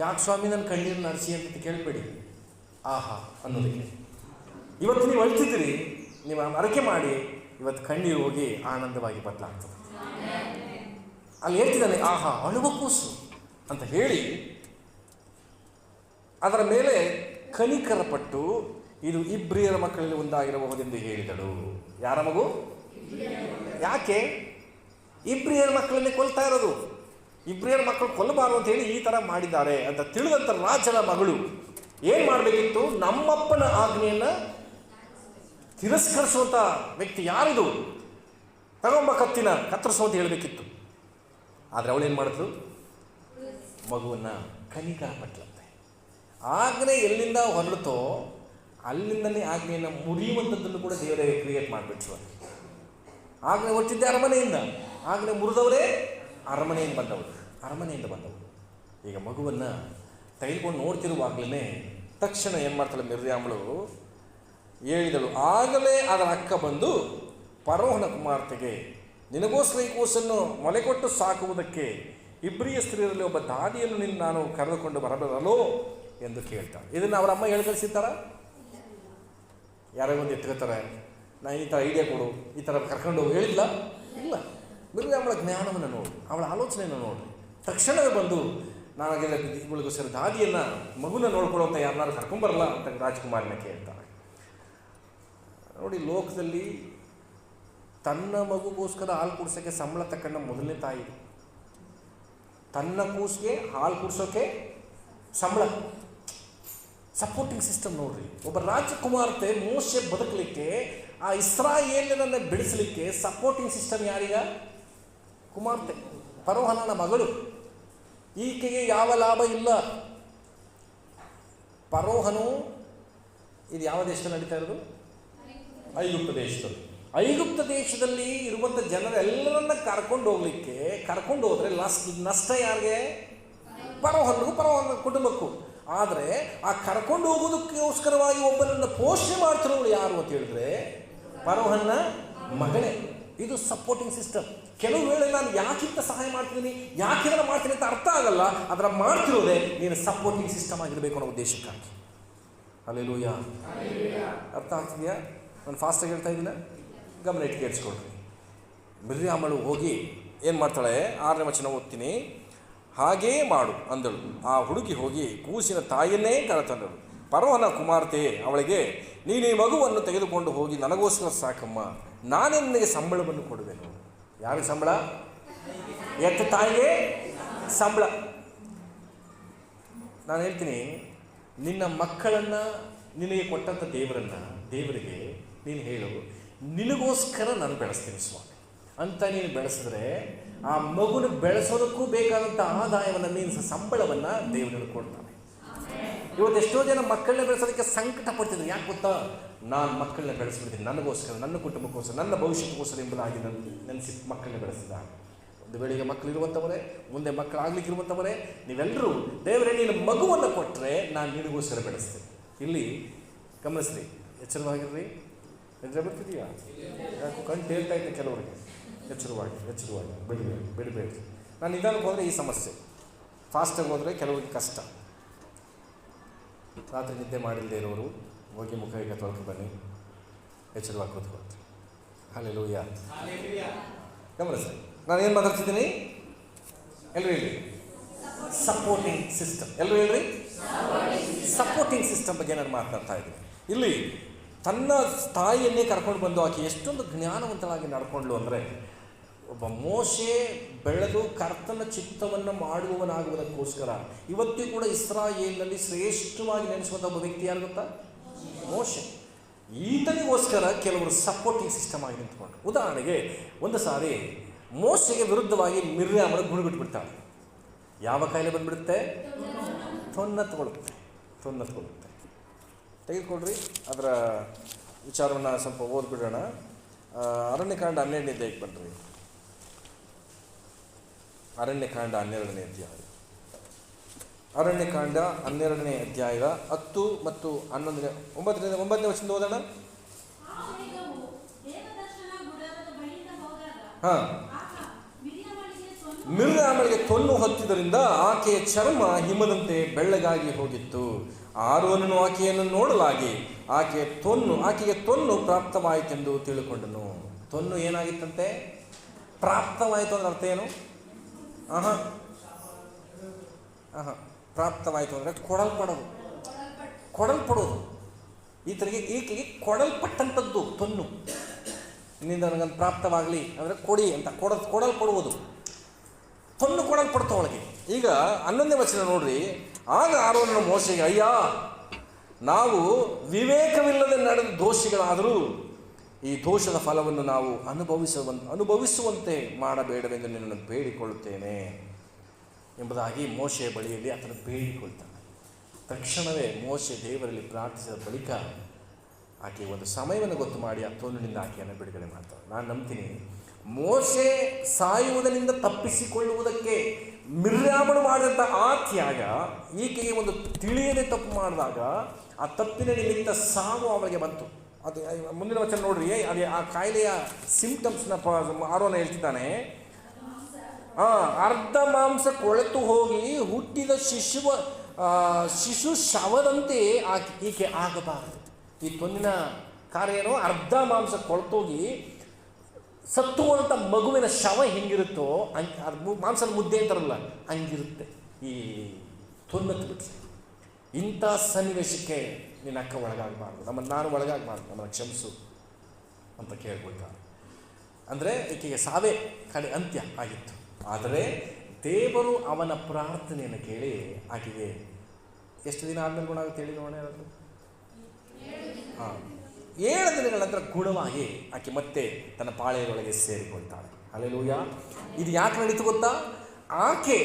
ಯಾಕೆ ಸ್ವಾಮಿ ನನ್ನ ಕಣ್ಣೀರು ನಡೆಸಿ ಅಂತ ಕೇಳಬೇಡಿ, ಆಹಾ ಅನ್ನೋದಕ್ಕೆ. ಇವತ್ತು ನೀವು ಅಳ್ತಿದ್ದೀರಿ, ನೀವು ಅರಕೆ ಮಾಡಿ, ಇವತ್ತು ಕಣ್ಣೀರು ಹೋಗಿ ಆನಂದವಾಗಿ ಬದಲಾಗ್ತದೆ. ಅಲ್ಲಿ ಹೇಳ್ತಿದ್ದಾನೆ ಆಹಾ ಅಳುವ ಕೂಸು ಅಂತ ಹೇಳಿ ಅದರ ಮೇಲೆ ಕನಿಕರಪಟ್ಟು ಇದು ಇಬ್ರಿಯರ ಮಕ್ಕಳಲ್ಲಿ ಒಂದಾಗಿರಬಹುದೆಂದು ಹೇಳಿದಳು. ಯಾರ ಮಗು? ಯಾಕೆ ಇಬ್ರಿಯರ ಮಕ್ಕಳನ್ನೇ ಕೊಲ್ತಾ ಇರೋದು? ಇಬ್ರಿಯರ ಮಕ್ಕಳು ಕೊಲ್ಲಬಾರದು ಅಂತ ಹೇಳಿ ಈ ಥರ ಮಾಡಿದ್ದಾರೆ ಅಂತ ತಿಳಿದಂಥ ರಾಜನ ಮಗಳು ಏನು ಮಾಡಬೇಕಿತ್ತು? ನಮ್ಮಪ್ಪನ ಆಜ್ಞೆಯನ್ನು ತಿರಸ್ಕರಿಸುವಂಥ ವ್ಯಕ್ತಿ ಯಾರಿದು? ತಗೊಂಬ ಕತ್ತಿನ ಕತ್ತರಿಸುವಂತ ಹೇಳಬೇಕಿತ್ತು. ಆದರೆ ಅವಳೇನು ಮಾಡಿದ್ರು? ಮಗುವನ್ನು ಕನಿಕರ ಪಟ್ಲಂತೆ. ಆಜ್ಞೆ ಎಲ್ಲಿಂದ ಹೊರಡ್ತೋ ಅಲ್ಲಿಂದಲೇ ಆಜ್ಞೆಯನ್ನು ಮುರಿಯುವಂಥದ್ದನ್ನು ಕೂಡ ದೇವರೇ ಕ್ರಿಯೇಟ್ ಮಾಡಿಬಿಟ್ರು. ಆಜ್ಞೆ ಹೊರಟಿದ್ದೆ ಅರಮನೆಯಿಂದ, ಆಜ್ಞೆ ಮುರಿದವರೇ ಅರಮನೆಯಿಂದ ಬಂದವರು. ಈಗ ಮಗುವನ್ನು ತೆಗೆದುಕೊಂಡು ನೋಡ್ತಿರುವಾಗಲೇ ತಕ್ಷಣ ಏನು ಮಾಡ್ತಾಳೆ ಮಿರ್ಯಾಮಳು? ಹೇಳಿದಳು, ಆಗಲೇ ಅದರ ಅಕ್ಕ ಬಂದು ಫರೋಹನ ಕುಮಾರ್ತೆಗೆ, ನಿನಗೋಸ್ಕರ ಈ ಕೂಸನ್ನು ಮೊಲೆ ಕೊಟ್ಟು ಸಾಕುವುದಕ್ಕೆ ಇಬ್ರಿಯ ಸ್ತ್ರೀಯರಲ್ಲಿ ಒಬ್ಬ ದಾದಿಯನ್ನು ನಾನು ಕರೆದುಕೊಂಡು ಬರಬರಲೋ ಎಂದು ಕೇಳ್ತಾಳೆ. ಇದನ್ನು ಅವರ ಅಮ್ಮ ಹೇಳಿ ಕಳಿಸಿರ್ತಾರ? ಯಾರೋ ಒಂದು ಎತ್ಕೋತಾರೆ, ನಾನು ಈ ಥರ ಐಡಿಯಾ ಕೊಡು, ಈ ಥರ ಕರ್ಕೊಂಡು ಹೋಗಿ ಹೇಳಿಲ್ಲ. ಇಲ್ಲ, ಮಿರ್ಯಾಮಳ ಜ್ಞಾನವನ್ನು ನೋಡಿ, ಅವಳ ಆಲೋಚನೆಯನ್ನು ನೋಡಿ ತಕ್ಷಣವೇ ಬಂದು ನನಗೆ ಇವಳಿಗೋಸ್ಕರ ದಾದಿಯನ್ನು ಮಗುನ ನೋಡ್ಕೊಳ್ಳುವಂಥ ಯಾರನ್ನಾರು ಕರ್ಕೊಂಬರಲ್ಲ ಅಂತ ರಾಜಕುಮಾರನ ಕೇಳ್ತಾಳೆ. ನೋಡಿ, ಲೋಕದಲ್ಲಿ ತನ್ನ ಮಗುಗೋಸ್ಕರ ಹಾಲು ಕುಡಿಸೋಕ್ಕೆ ಸಂಬಳ ತಕ್ಕಂಡ ಮೊದಲನೇ ತಾಯಿ, ತನ್ನ ಕೂಸಿಗೆ ಹಾಲು ಕುಡಿಸೋಕ್ಕೆ ಸಂಬಳ, ಸಪೋರ್ಟಿಂಗ್ ಸಿಸ್ಟಮ್. ನೋಡ್ರಿ, ಒಬ್ಬ ರಾಜಕುಮಾರ್ತೆ ಮೋಶೆ ಬದುಕಲಿಕ್ಕೆ, ಆ ಇಸ್ರಾಯೇಲರನ್ನು ಬಿಡಿಸಲಿಕ್ಕೆ ಸಪೋರ್ಟಿಂಗ್ ಸಿಸ್ಟಮ್ ಯಾರೀಗ? ಕುಮಾರ್ತೆ, ಫರೋಹನ ಮಗಳು. ಈಕೆಗೆ ಯಾವ ಲಾಭ ಇಲ್ಲ. ಫರೋಹನು ಇದು ಯಾವ ದೇಶದಲ್ಲಿ ನಡೀತಾ ಇರೋದು? ಐಗುಪ್ತ ದೇಶದಲ್ಲಿ. ಐಗುಪ್ತ ದೇಶದಲ್ಲಿ ಇರುವಂಥ ಜನರೆಲ್ಲರನ್ನ ಕರ್ಕೊಂಡು ಹೋದ್ರೆ ನಷ್ಟ ಯಾರಿಗೆ? ಫರೋಹನ ಕುಟುಂಬಕ್ಕೂ. ಆದರೆ ಆ ಕರ್ಕೊಂಡು ಹೋಗೋದಕ್ಕೋಸ್ಕರವಾಗಿ ಒಬ್ಬನನ್ನು ಪೋಷಣೆ ಮಾಡ್ತಿರೋಳು ಯಾರು ಅಂತ ಹೇಳಿದ್ರೆ ಫರೋಹನ ಮಗಳೇ. ಇದು ಸಪೋರ್ಟಿಂಗ್ ಸಿಸ್ಟಮ್. ಕೆಲವು ವೇಳೆ ನಾನು ಯಾಕಿಂತ ಸಹಾಯ ಮಾಡ್ತೀನಿ, ಯಾಕಿಂತ ಮಾಡ್ತೀನಿ ಅಂತ ಅರ್ಥ ಆಗಲ್ಲ. ಅದರ ಮಾಡ್ತಿರೋದೇ ನೀನು ಸಪೋರ್ಟಿಂಗ್ ಸಿಸ್ಟಮ್ ಆಗಿರಬೇಕು ಅನ್ನೋ ಉದ್ದೇಶಕ್ಕಾಗಿ. ಹಲ್ಲೆಲೂಯಾ. ಅರ್ಥ ಆಗ್ತಿದೆಯಾ? ನಾನು ಫಾಸ್ಟಾಗಿ ಹೇಳ್ತಾ ಇದ್ದೀನ, ಗಮನ ಇಟ್ಟು ಕೇಳಿಸ್ಕೊಳ್ರಿ. ಮಿರ್ಯಾಮಳು ಹೋಗಿ ಏನು ಮಾಡ್ತಾಳೆ? 6ನೇ ವಚನ ಓದ್ತೀನಿ. ಹಾಗೇ ಮಾಡು ಅಂದಳು. ಆ ಹುಡುಗಿ ಹೋಗಿ ಕೂಸಿನ ತಾಯಿಯನ್ನೇ ಕರೆತಂದಳು. ಫರೋಹನ ಕುಮಾರ್ತೆ ಅವಳಿಗೆ, ನೀನು ಈ ಮಗುವನ್ನು ತೆಗೆದುಕೊಂಡು ಹೋಗಿ ನನಗೋಸ್ಕರ ಸಾಕಮ್ಮ, ನಾನೇ ನಿನಗೆ ಸಂಬಳವನ್ನು ಕೊಡುವೆನು. ಯಾರಿಗೆ ಸಂಬಳ? ಎತ್ತ ತಾಯಿಗೆ ಸಂಬಳ. ನಾನು ಹೇಳ್ತೀನಿ, ನಿನ್ನ ಮಕ್ಕಳನ್ನು ನಿನಗೆ ಕೊಟ್ಟಂಥ ದೇವರಿಗೆ ನೀನು ಹೇಳು, ನಿನಗೋಸ್ಕರ ನಾನು ಬೆಳೆಸ್ತೀನಿ ಸ್ವಾಮಿ ಅಂತ ನೀನು ಬೆಳೆಸಿದ್ರೆ ಆ ಮಗುನ ಬೆಳೆಸೋದಕ್ಕೂ ಬೇಕಾದಂಥ ಆದಾಯವನ್ನು, ನೀನು ಸಂಬಳವನ್ನು ದೇವರು ಕೊಡ್ತಾನೆ. ಇವತ್ತು ಎಷ್ಟೋ ಜನ ಮಕ್ಕಳನ್ನ ಬೆಳೆಸೋದಕ್ಕೆ ಸಂಕಟ ಪಡ್ತಿದ್ರು. ಯಾಕೆ ಗೊತ್ತಾ? ನಾನು ಮಕ್ಕಳನ್ನ ಬೆಳೆಸ್ಬಿಡ್ತೀನಿ, ನನಗೋಸ್ಕರ, ನನ್ನ ಕುಟುಂಬಕ್ಕೋಸ್ಕರ, ನನ್ನ ಭವಿಷ್ಯಕ್ಕೋಸ್ಕರ ಎಂಬುದಾಗಿ ನೆನೆಸಿ ಮಕ್ಕಳನ್ನ ಬೆಳೆಸಿದ. ಒಂದು ವೇಳೆಗೆ ಮಕ್ಕಳಿರುವಂಥವರೇ, ಮುಂದೆ ಮಕ್ಕಳಾಗ್ಲಿಕ್ಕಿರುವಂಥವರೇ, ನೀವೆಲ್ಲರೂ ದೇವರೇ ನೀನು ಮಗುವನ್ನು ಕೊಟ್ಟರೆ ನಾನು ನಿನಗೋಸ್ಕರ ಬೆಳೆಸ್ತೇನೆ. ಇಲ್ಲಿ ಗಮನಿಸ್ರಿ, ಎಚ್ಚರವಾಗಿರ್ರಿ. ಎದುರೇ ಬರ್ತಿದೆಯಾ? ಯಾಕೆ ಕಣ್ಣು ಹೇಳ್ತಾ ಇದ್ದೆ ಕೆಲವರಿಗೆ. ಎಚ್ಚರವಾಗಿ ಬಿಡಬೇಡಿ. ನಾನು ನಿಧಾನಕ್ಕೆ ಹೋದರೆ ಈ ಸಮಸ್ಯೆ, ಫಾಸ್ಟಾಗಿ ಹೋದರೆ ಕೆಲವರಿಗೆ ಕಷ್ಟ. ರಾತ್ರಿ ನಿದ್ದೆ ಮಾಡಿಲ್ಲದೆ ಇರೋರು ಹೋಗಿ ಮುಖ ಈಗ ತೊಳ್ಕೊ ಬನ್ನಿ, ಎಚ್ಚರವಾಗಿ ಕೂತ್ಕೊಳ್ತೀನಿ. ಹಲ್ಲೆಲೂಯಾ. ಗಮನಿಸಿ, ನಾನು ಏನು ಮಾತಾಡ್ತಿದ್ದೀನಿ? ಎಲ್ಲರೂ ಹೇಳ್ರಿ, ಸಪೋರ್ಟಿಂಗ್ ಸಿಸ್ಟಮ್. ಎಲ್ಲರೂ ಹೇಳ್ರಿ, ಸಪೋರ್ಟಿಂಗ್ ಸಿಸ್ಟಮ್ ಬಗ್ಗೆ ನಾನು ಮಾತನಾಡ್ತಾ ಇದ್ದೀನಿ. ಇಲ್ಲಿ ತನ್ನ ತಾಯಿಯನ್ನೇ ಕರ್ಕೊಂಡು ಬಂದು ಆಕೆ ಎಷ್ಟೊಂದು ಜ್ಞಾನವಂತಳಾಗಿ ನಡ್ಕೊಂಡ್ಲು ಅಂದರೆ, ಒಬ್ಬ ಮೋಶೆ ಬೆಳೆದು ಕರ್ತನ ಚಿತ್ತವನ್ನು ಮಾಡುವವನಾಗುವುದಕ್ಕೋಸ್ಕರ ಇವತ್ತಿಗೂ ಕೂಡ ಇಸ್ರಾಯೇಲಿನಲ್ಲಿ ಶ್ರೇಷ್ಠವಾಗಿ ನೆನೆಸುವಂಥ ಒಬ್ಬ ವ್ಯಕ್ತಿ ಯಾರು ಗೊತ್ತಾ? ಮೋಶೆ. ಈತನಿಗೋಸ್ಕರ ಕೆಲವರು ಸಪೋರ್ಟಿಂಗ್ ಸಿಸ್ಟಮ್ ಆಗಿ ನಿಂತ್ಕೊಂಡ್ರು. ಉದಾಹರಣೆಗೆ, ಒಂದು ಸಾರಿ ಮೋಶೆಗೆ ವಿರುದ್ಧವಾಗಿ ಮಿರ್ಯಾಮಳು ಗುಣಬಿಟ್ಬಿಡ್ತಾಳೆ. ಯಾವ ಕಾಯಿಲೆ ಬಂದ್ಬಿಡುತ್ತೆ? ತೊನ್ನತ್ಕೊಳ್ಳುತ್ತೆ. ತೆಗೆದುಕೊಳ್ರಿ, ಅದರ ವಿಚಾರವನ್ನು ಸ್ವಲ್ಪ ಓದ್ಬಿಡೋಣ. ಅರಣ್ಯಕಾಂಡ 12ನೇ ಅಧ್ಯಾಯಕ್ಕೆ ಬನ್ನಿರಿ. ಅರಣ್ಯಕಾಂಡ 12ನೇ ಅಧ್ಯಾಯ. ಅರಣ್ಯಕಾಂಡ 12ನೇ ಅಧ್ಯಾಯದ 10 ಮತ್ತು 11 9ನೇ ವಚನ ಓದೋಣ. ಮಿರ್ಯಾಮಳಿಗೆ ತೊನ್ನು ಹತ್ತಿದ್ದರಿಂದ ಆಕೆಯ ಚರ್ಮ ಹಿಮದಂತೆ ಬೆಳ್ಳಗಾಗಿ ಹೋಗಿತ್ತು. ಆರೋನನು ಆಕೆಯನ್ನು ನೋಡಲಾಗಿ ಆಕೆಗೆ ತೊನ್ನು ಪ್ರಾಪ್ತವಾಯಿತೆಂದು ತಿಳ್ಕೊಂಡನು. ತೊನ್ನು ಏನಾಗಿತ್ತಂತೆ? ಪ್ರಾಪ್ತವಾಯಿತು ಅಂದ್ರೆ ಅರ್ಥ ಏನು? ಪ್ರಾಪ್ತವಾಯಿತು ಅಂದರೆ ಕೊಡಲ್ಪಡೋದು. ಈಕೆಗೆ ಕೊಡಲ್ಪಟ್ಟಂಥದ್ದು ತೊನ್ನು. ಇನ್ನಿಂದ ನನಗಂದು ಪ್ರಾಪ್ತವಾಗಲಿ ಅಂದರೆ ಕೊಡಿ ಅಂತ ಕೊಡಲ್ಪಡುವುದು. ತೊನ್ನು ಕೊಡಲ್ಪಡ್ತು ಅವಳಿಗೆ. ಈಗ 11ನೇ ವಚನ ನೋಡ್ರಿ. ಆಗ ಆರೋನನ ಮೋಶೆಗೆ, ಅಯ್ಯ, ನಾವು ವಿವೇಕವಿಲ್ಲದೆ ನಡೆದ ದೋಷಿಗಳಾದರೂ ಈ ದೋಷದ ಫಲವನ್ನು ನಾವು ಅನುಭವಿಸುವಂತೆ ಮಾಡಬೇಡವೆಂದು ನಿನ್ನನ್ನು ಬೇಡಿಕೊಳ್ಳುತ್ತೇನೆ ಎಂಬುದಾಗಿ ಮೋಶೆಯ ಬಳಿಯಲ್ಲಿ ಆತನ ಬೇಡಿಕೊಳ್ತಾನೆ. ತಕ್ಷಣವೇ ಮೋಶೆ ದೇವರಲ್ಲಿ ಪ್ರಾರ್ಥಿಸಿದ ಬಳಿಕ ಆಕೆ ಒಂದು ಸಮಯವನ್ನು ಗೊತ್ತು ಮಾಡಿ ಆ ತೊನ್ನಿನಿಂದ ಆಕೆಯನ್ನು ಬಿಡುಗಡೆ ಮಾಡ್ತಾಳೆ. ನಾನು ನಂಬ್ತೀನಿ, ಮೋಶೆ ಸಾಯುವುದರಿಂದ ತಪ್ಪಿಸಿಕೊಳ್ಳುವುದಕ್ಕೆ ಮಿರ್ಯಾಮಳು ಮಾಡಿದಂಥ ಆ ತ್ಯಾಗ ಈಕೆಗೆ ಒಂದು ತಿಳಿಯದೆ ತಪ್ಪು ಮಾಡಿದಾಗ ಆ ತಪ್ಪಿನ ನಿಮಿತ್ತ ಸಾವು ಅವಳಿಗೆ ಬಂತು. ಅದು ಮುಂದಿನ ವಚನ ನೋಡ್ರಿ. ಅದೇ ಆ ಕಾಯಿಲೆಯ ಸಿಂಪ್ಟಮ್ಸ್ನ ಆರೋನ ಹೇಳ್ತಿದ್ದಾನೆ. ಅರ್ಧ ಮಾಂಸ ಕೊಳೆತು ಹೋಗಿ ಹುಟ್ಟಿದ ಶಿಶು ಶವದಂತೆ ಈಕೆ ಆಗಬಾರದು. ಈ ತೊನ್ನಿನ ಕಾರ್ಯ ಏನು? ಅರ್ಧ ಮಾಂಸ ಕೊಳೆತೋಗಿ ಸತ್ತುವಂಥ ಮಗುವಿನ ಶವ ಹೆಂಗಿರುತ್ತೋ ಅದು ಮಾಂಸದ ಮುದ್ದೆ ಅಂತಾರಲ್ಲ, ಹಂಗಿರುತ್ತೆ ಈ ತೊನ್ನತ್ತು ಬಿಟ್ಟು. ಇಂಥ ಸನ್ನಿವೇಶಕ್ಕೆ ನಿನ್ನ ಅಕ್ಕ ಒಳಗಾಗಬಾರ್ದು, ನಾನು ಒಳಗಾಗಬಾರ್ದು, ನಮ್ಮನ್ನು ಕ್ಷಮಿಸು ಅಂತ ಕೇಳ್ಕೊಳ್ತಾರೆ. ಅಂದರೆ ಈಕೆಗೆ ಸಾವೇ ಕಡೆ ಅಂತ್ಯ ಆಗಿತ್ತು. ಆದರೆ ದೇವರು ಅವನ ಪ್ರಾರ್ಥನೆಯನ್ನು ಕೇಳಿ ಆಕೆಗೆ ಎಷ್ಟು ದಿನ ಆದಮೇಲೆ ಗುಣ ಆಗುತ್ತೆ ಹೇಳಿ ನೋಡೋಣ. 7 ದಿನಗಳ ನಂತರ ಗುಣವಾಗಿ ಆಕೆ ಮತ್ತೆ ತನ್ನ ಪಾಳೆಯೊಳಗೆ ಸೇರಿಕೊಳ್ತಾಳೆ. ಹಲ್ಲೆಲೂಯಾ. ಇದು ಯಾಕೆ ನಡೀತು ಗೊತ್ತಾ? ಆಕೆ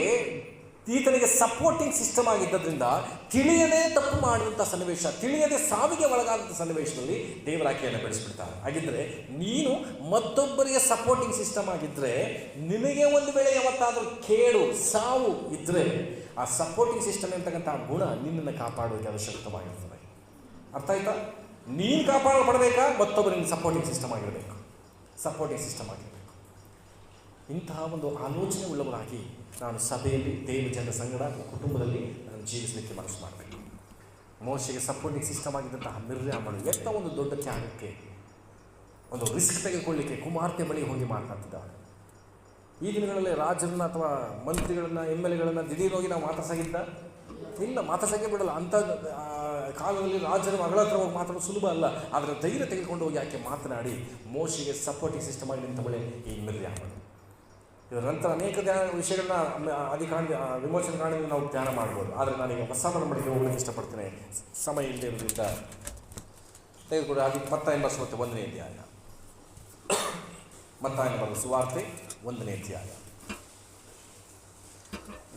ಈತನಿಗೆ ಸಪೋರ್ಟಿಂಗ್ ಸಿಸ್ಟಮ್ ಆಗಿದ್ದರಿಂದ ತಿಳಿಯದೇ ತಪ್ಪು ಮಾಡಿದಂಥ ಸನ್ನಿವೇಶ, ತಿಳಿಯದೆ ಸಾವಿಗೆ ಒಳಗಾದಂಥ ಸನ್ನಿವೇಶದಲ್ಲಿ ದೇವರ ಆಕೆಯನ್ನು ಬೆಳೆಸ್ಬಿಡ್ತಾರೆ. ಹಾಗಿದ್ದರೆ ನೀನು ಮತ್ತೊಬ್ಬರಿಗೆ ಸಪೋರ್ಟಿಂಗ್ ಸಿಸ್ಟಮ್ ಆಗಿದ್ದರೆ, ನಿನಗೆ ಒಂದು ವೇಳೆ ಯಾವತ್ತಾದರೂ ಕೇಡು ಸಾವು ಇದ್ದರೆ ಆ ಸಪೋರ್ಟಿಂಗ್ ಸಿಸ್ಟಮ್ ಅಂತಕ್ಕಂಥ ಗುಣ ನಿನ್ನನ್ನು ಕಾಪಾಡೋದಕ್ಕೆ ಅದು ಶಕ್ತವಾಗಿರ್ತದೆ. ಅರ್ಥ ಆಯ್ತಾ? ನೀನು ಕಾಪಾಡಲ್ಪಡಬೇಕಾ? ಮತ್ತೊಬ್ಬರಿಗೆ ಸಪೋರ್ಟಿಂಗ್ ಸಿಸ್ಟಮ್ ಆಗಿರಬೇಕು. ಇಂತಹ ಒಂದು ಆಲೋಚನೆ ಉಳ್ಳವರಾಗಿ ನಾನು ಸಭೆಯಲ್ಲಿ, ದೇವ ಜನರ ಸಂಗಡ, ಕುಟುಂಬದಲ್ಲಿ ನಾನು ಜೀವಿಸಲಿಕ್ಕೆ ಮನಸ್ಸು ಮಾಡಬೇಕು. ಮೋಶೆಗೆ ಸಪೋರ್ಟಿಂಗ್ ಸಿಸ್ಟಮ್ ಆಗಿದ್ದಂತಹ ಮಿರ್ಯಾಮಳು ಎಂಥ ಒಂದು ದೊಡ್ಡ ತ್ಯಾಗಕ್ಕೆ, ಒಂದು ರಿಸ್ಕ್ ತೆಗೆದುಕೊಳ್ಳಿಕ್ಕೆ ಕುಮಾರ್ತೆ ಬಳಿ ಹೋಗಿ ಮಾತನಾಡ್ತಿದ್ದಾಳೆ. ಈ ದಿನಗಳಲ್ಲಿ ರಾಜರನ್ನ ಅಥವಾ ಮಂತ್ರಿಗಳನ್ನು, MLAಗಳನ್ನು ದಿಢೀರ್ ಹೋಗಿ ನಾವು ಮಾತಾಡ್ಸಾಗಿದ್ದ ಇಲ್ಲ, ಮಾತಾಡ್ಸೋಕ್ಕೆ ಬಿಡಲ್ಲ. ಅಂಥ ಕಾಲದಲ್ಲಿ ರಾಜರ ಮಗಳ ಹತ್ರ ಹೋಗಿ ಮಾತಾಡೋದು ಸುಲಭ ಅಲ್ಲ. ಆದರೆ ಧೈರ್ಯ ತೆಗೆದುಕೊಂಡು ಹೋಗಿ ಆಕೆ ಮಾತನಾಡಿ ಮೋಶೆಗೆ ಸಪೋರ್ಟಿಂಗ್ ಸಿಸ್ಟಮ್ ಆಗಿ ನಿಂತವಳೆ ಈ ಮಿರ್ಯಾಮಳು. ಇದರ ನಂತರ ಅನೇಕ ವಿಷಯಗಳನ್ನ ವಿಮೋಚನೆ ಕಾಂಡದಲ್ಲಿ ನಾವು ಧ್ಯಾನ ಮಾಡ್ಬೋದು. ಆದರೆ ನಾನೀಗ ಹೊಸ ಒಡಂಬಡಿಕೆ ಹೋಗಲಿಕ್ಕೆ ಇಷ್ಟಪಡ್ತೇನೆ, ಸಮಯ ಇಲ್ಲದೆ ಇರೋದ್ರಿಂದ. ತೆಗೆದುಕೊಂಡು ಅದಕ್ಕೆ ಮತ್ತಾಯನ ಬರೆಸುತ್ತೆ 1ನೇ ಅಧ್ಯಾಯ. ಮತ್ತಾಯನ ಬರೆದ ಸುವಾರ್ತೆ 1ನೇ ಅಧ್ಯಾಯ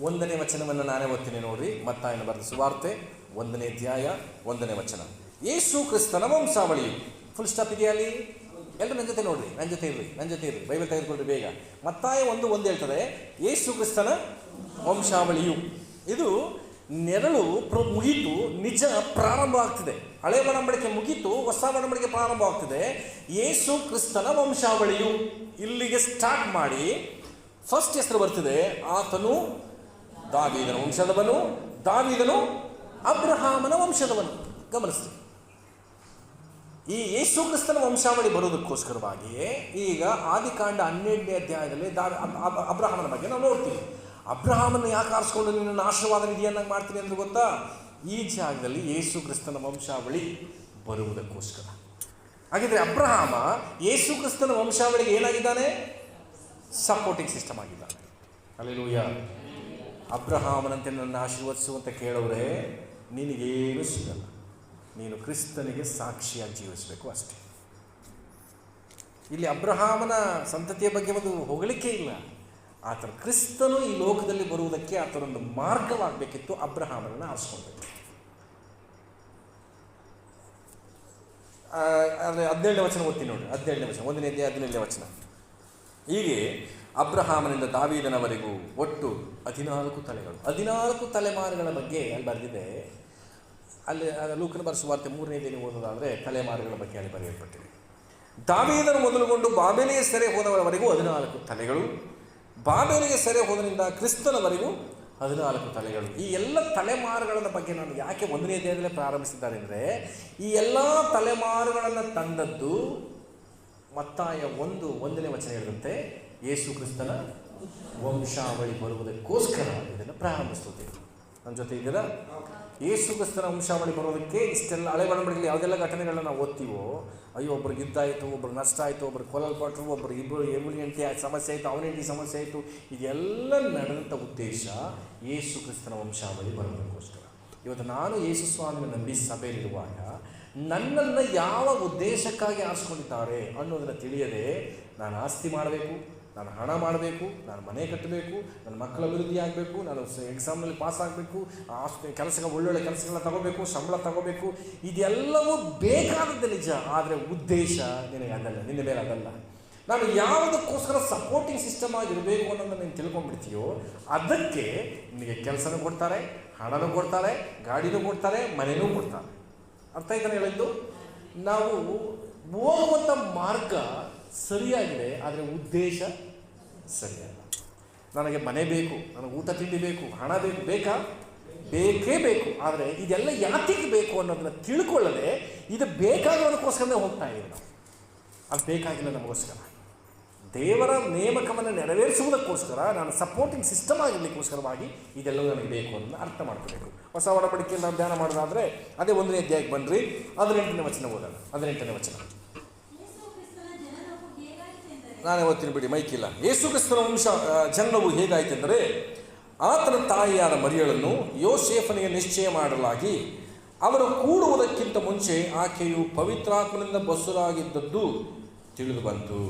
1ನೇ ವಚನವನ್ನು ನಾನೇ ಓದ್ತೀನಿ ನೋಡ್ರಿ. ಮತ್ತಾಯನ ಬರೆದ ಸುವಾರ್ತೆ 1ನೇ ಅಧ್ಯಾಯ 1ನೇ ವಚನ. ಯೇಸು ಕ್ರಿಸ್ತನ ವಂಶಾವಳಿ. ಫುಲ್ ಸ್ಟಾಪ್ ಇದೆಯಾ ಅಲ್ಲಿ? ಎಲ್ಲರೂ ನನ್ನ ಜೊತೆ ನೋಡ್ರಿ, ನನ್ನ ಜೊತೆ ಇರ್ರಿ, ಬೈಬಲ್ ತೆಗೆದುಕೊಳ್ರಿ ಬೇಗ. ಮತ್ತಾಯ 1:1 ಹೇಳ್ತದೆ, ಯೇಸು ಕ್ರಿಸ್ತನ ವಂಶಾವಳಿಯು. ಇದು ನೆರಳು ಮುಗೀತು, ನಿಜ ಪ್ರಾರಂಭ ಆಗ್ತಿದೆ. ಹಳೆ ಒಡಂಬಡಿಕೆ ಮುಗೀತು, ಹೊಸ ಒಡಂಬಡಿಕೆ ಪ್ರಾರಂಭ ಆಗ್ತಿದೆ. ಯೇಸು ಕ್ರಿಸ್ತನ ವಂಶಾವಳಿಯು ಇಲ್ಲಿಗೆ ಸ್ಟಾರ್ಟ್ ಮಾಡಿ ಫಸ್ಟ್ ಹೆಸರು ಬರ್ತಿದೆ. ಆತನು ದಾವೀದನ ವಂಶದವನು, ದಾವೀದನು ಅಬ್ರಹಾಮನ ವಂಶದವನು. ಗಮನಿಸಿ, ಈ ಯೇಸು ಕ್ರಿಸ್ತನ ವಂಶಾವಳಿ ಬರೋದಕ್ಕೋಸ್ಕರವಾಗಿಯೇ ಈಗ ಆದಿಕಾಂಡ 12ನೇ ಅಧ್ಯಾಯದಲ್ಲಿ ಅಬ್ರಹಾಮನ ಬಗ್ಗೆ ನಾವು ನೋಡ್ತೀವಿ. ಅಬ್ರಹಾಮನ್ನು ಯಾಕೆ ಆರಿಸ್ಕೊಂಡು ನಿನ್ನ ಆಶೀರ್ವಾದ ನಿಧಿಯನ್ನಾಗಿ ಮಾಡ್ತೀನಿ ಅಂದ್ರೆ ಗೊತ್ತಾ? ಈ ಜಾಗದಲ್ಲಿ ಯೇಸು ಕ್ರಿಸ್ತನ ವಂಶಾವಳಿ ಬರುವುದಕ್ಕೋಸ್ಕರ. ಹಾಗಿದ್ರೆ ಅಬ್ರಹಾಮ ಯೇಸು ಕ್ರಿಸ್ತನ ವಂಶಾವಳಿಗೆ ಏನಾಗಿದ್ದಾನೆ? ಸಪೋರ್ಟಿಂಗ್ ಸಿಸ್ಟಮ್ ಆಗಿದ್ದಾನೆ. ಹಲ್ಲೆಲೂಯಾ. ಅಬ್ರಹಾಮನಂತೆ ನನ್ನ ಆಶೀರ್ವದಿಸುವಂತ ಕೇಳೋರೆ ನಿನಗೇನು ಸಿಗಲ್ಲ. ನೀನು ಕ್ರಿಸ್ತನಿಗೆ ಸಾಕ್ಷಿಯಾಗಿ ಜೀವಿಸಬೇಕು ಅಷ್ಟೇ. ಇಲ್ಲಿ ಅಬ್ರಹಾಮನ ಸಂತತಿಯ ಬಗ್ಗೆ ಒಂದು ಹೊಗಳಿಕೆ ಇಲ್ಲ. ಆತನ ಕ್ರಿಸ್ತನು ಈ ಲೋಕದಲ್ಲಿ ಬರುವುದಕ್ಕೆ ಆತನೊಂದು ಮಾರ್ಗವಾಗಬೇಕಿತ್ತು. ಅಬ್ರಹಾಮನನ್ನು ಆರಿಸ್ಕೊಳ್ಬೇಕು. ಆದರೆ 17ನೇ ವಚನ ಓದ್ತೀನಿ ನೋಡಿ. 17ನೇ ವಚನ, 1ನೇ ಅಧ್ಯಾಯ 17ನೇ ವಚನ. ಹೀಗೆ ಅಬ್ರಹಾಮನಿಂದ ದಾವೀದನವರೆಗೂ ಒಟ್ಟು 14 ತಲೆಗಳು, 14 ತಲೆಮಾರುಗಳ ಬಗ್ಗೆ ಅಲ್ಲಿ ಬರೆದಿದೆ. ಅಲ್ಲಿ ಲೂಕನ ಬರೆಸುವಾರ್ತೆ 3ನೇ ಅಧ್ಯಾಯ ಓದೋದಾದರೆ ತಲೆಮಾರುಗಳ ಬಗ್ಗೆ ಅಲ್ಲಿ ಬರೆಯಲ್ಪಟ್ಟಿದೆ. ದಾವೀದನು ಮೊದಲುಗೊಂಡು ಬಾಬೆಲಿಗೆ ಸೆರೆ ಹೋದವರವರೆಗೂ 14 ತಲೆಗಳು, ಬಾಬೆಲಿಗೆ ಸೆರೆ ಹೋದರಿಂದ ಕ್ರಿಸ್ತನವರೆಗೂ 14 ತಲೆಗಳು. ಈ ಎಲ್ಲ ತಲೆಮಾರುಗಳ ಬಗ್ಗೆ ನಾನು ಯಾಕೆ 1ನೇ ಅಧ್ಯಾಯದಲ್ಲೇ ಪ್ರಾರಂಭಿಸಿದ್ದಾರೆ ಅಂದರೆ, ಈ ಎಲ್ಲ ತಲೆಮಾರುಗಳನ್ನು ತಂದದ್ದು ಮತ್ತಾಯ 1ನೇ ವಚನ ಹೇಳಿದಂತೆ ಯೇಸು ಕ್ರಿಸ್ತನ ವಂಶಾವಳಿ ಬರುವುದಕ್ಕೋಸ್ಕರ ಇದನ್ನು ಪ್ರಾರಂಭಿಸುತ್ತೇವೆ. ನನ್ನ ಜೊತೆ ಇದ್ದೀರಾ? ಯೇಸು ಕ್ರಿಸ್ತನ ವಂಶಾವಳಿ ಬರೋದಕ್ಕೆ ಇಷ್ಟೆಲ್ಲ ಹಳೆ ಒಡಂಬಡಿಕೆಯಲ್ಲಿ ಯಾವುದೆಲ್ಲ ಘಟನೆಗಳನ್ನ ನಾವು ಓದ್ತೀವೋ, ಅಯ್ಯೋ ಒಬ್ರಿಗೆ ಯುದ್ಧ ಆಯಿತು, ಒಬ್ರಿಗೆ ನಷ್ಟ ಆಯಿತು, ಒಬ್ರಿಗೆ ಕೊಲ್ಲಲ್ಪಟ್ಟರು, ಒಬ್ರಿಗೆ ಇಬ್ಬರು ಹೆಂಡತಿ ಸಮಸ್ಯೆ ಆಯಿತು, ಅವನ ಹೆಂಡತಿ ಸಮಸ್ಯೆ ಆಯಿತು, ಇದೆಲ್ಲ ನಡೆದಂಥ ಉದ್ದೇಶ ಯೇಸು ಕ್ರಿಸ್ತನ ವಂಶಾವಳಿ ಬರೋದಕ್ಕೋಸ್ಕರ. ಇವತ್ತು ನಾನು ಯೇಸು ಸ್ವಾಮಿನ ನಂಬಿ ಸಭೆಯಲ್ಲಿರುವಾಗ ನನ್ನನ್ನು ಯಾವ ಉದ್ದೇಶಕ್ಕಾಗಿ ಆರಿಸ್ಕೊಂಡಿದ್ದಾರೆ ಅನ್ನೋದನ್ನು ತಿಳಿಯದೆ ನಾನು ಆಸ್ತಿ ಮಾಡಬೇಕು, ನಾನು ಹಣ ಮಾಡಬೇಕು, ನಾನು ಮನೆ ಕಟ್ಟಬೇಕು, ನನ್ನ ಮಕ್ಕಳ ಅಭಿವೃದ್ಧಿ ಆಗಬೇಕು, ನಾನು ಎಕ್ಸಾಮ್ನಲ್ಲಿ ಪಾಸ್ ಆಗಬೇಕು, ಆಸ್ತಿ ಒಳ್ಳೊಳ್ಳೆ ಕೆಲಸಗಳನ್ನ ತಗೋಬೇಕು, ಸಂಬಳ ತಗೋಬೇಕು, ಇದೆಲ್ಲವೂ ಬೇಕಾದದ್ದು ನಿಜ. ಆದರೆ ಉದ್ದೇಶ ನಿನಗೆ ಅದಲ್ಲ, ನಿನ್ನ ಮೇಲೆ ಅದಲ್ಲ. ನಾನು ಯಾವುದಕ್ಕೋಸ್ಕರ ಸಪೋರ್ಟಿಂಗ್ ಸಿಸ್ಟಮ್ ಆಗಿರಬೇಕು ಅನ್ನೋದನ್ನು ನೀನು ತಿಳ್ಕೊಂಡ್ಬಿಡ್ತೀಯೋ ಅದಕ್ಕೆ ನಿನಗೆ ಕೆಲಸನೂ ಕೊಡ್ತಾರೆ, ಹಣನೂ ಕೊಡ್ತಾರೆ, ಗಾಡಿನೂ ಕೊಡ್ತಾರೆ, ಮನೆಯೂ ಕೊಡ್ತಾರೆ. ಅರ್ಥ ಆಯ್ತಾನೆ ಹೇಳಿದ್ದು? ನಾವು ಹೋಗುವಂಥ ಮಾರ್ಗ ಸರಿಯಾಗಿದೆ, ಆದರೆ ಉದ್ದೇಶ ಸರಿಯಲ್ಲ. ನನಗೆ ಮನೆ ಬೇಕು, ನನಗೆ ಊಟ ತಿಂಡಿ ಬೇಕು, ಹಣ ಬೇಕು, ಬೇಕೇ ಬೇಕು. ಆದರೆ ಇದೆಲ್ಲ ಯಾತಿಗೆ ಬೇಕು ಅನ್ನೋದನ್ನು ತಿಳ್ಕೊಳ್ಳದೆ ಇದು ಬೇಕಾಗೋದಕ್ಕೋಸ್ಕರನೇ ಹೋಗ್ತಾ ಇದ್ದೀವಿ ನಾವು. ಅದು ಬೇಕಾಗಿಲ್ಲ ನಮಗೋಸ್ಕರ. ದೇವರ ನೇಮಕವನ್ನು ನೆರವೇರಿಸುವುದಕ್ಕೋಸ್ಕರ, ನಾನು ಸಪೋರ್ಟಿಂಗ್ ಸಿಸ್ಟಮ್ ಆಗಿರಲಿಕ್ಕೋಸ್ಕರವಾಗಿ ಇದೆಲ್ಲವೂ ನನಗೆ ಬೇಕು ಅನ್ನೋದನ್ನು ಅರ್ಥ ಮಾಡ್ಕೋಬೇಕು. ಹೊಸ ಒಡಂಬಡಿಕೆಯಲ್ಲಿ ನಾವು ಧ್ಯಾನ ಮಾಡೋದಾದರೆ ಅದೇ 1ನೇ ಅಧ್ಯಾಯಕ್ಕೆ ಬನ್ನಿರಿ. 18ನೇ ವಚನ ಓದೋಣ. 18ನೇ ವಚನ ನಾನೇ ಓದ್ತೀನಿ ಬಿಡಿ, ಮೈಕಿಲ್ಲ. ಯೇಸು ಕ್ರಿಸ್ತನ ಜನ್ಮವು ಹೇಗಾಯಿತೆಂದರೆ, ಆತನ ತಾಯಿಯಾದ ಮರಿಯಳನ್ನು ಯೋಸೇಫನಿಗೆ ನಿಶ್ಚಯ ಮಾಡಲಾಗಿ ಅವರು ಕೂಡುವುದಕ್ಕಿಂತ ಮುಂಚೆ ಆಕೆಯು ಪವಿತ್ರಾತ್ಮನಿಂದ ಬಸುರಾಗಿದ್ದದ್ದು ತಿಳಿದು ಬಂತು.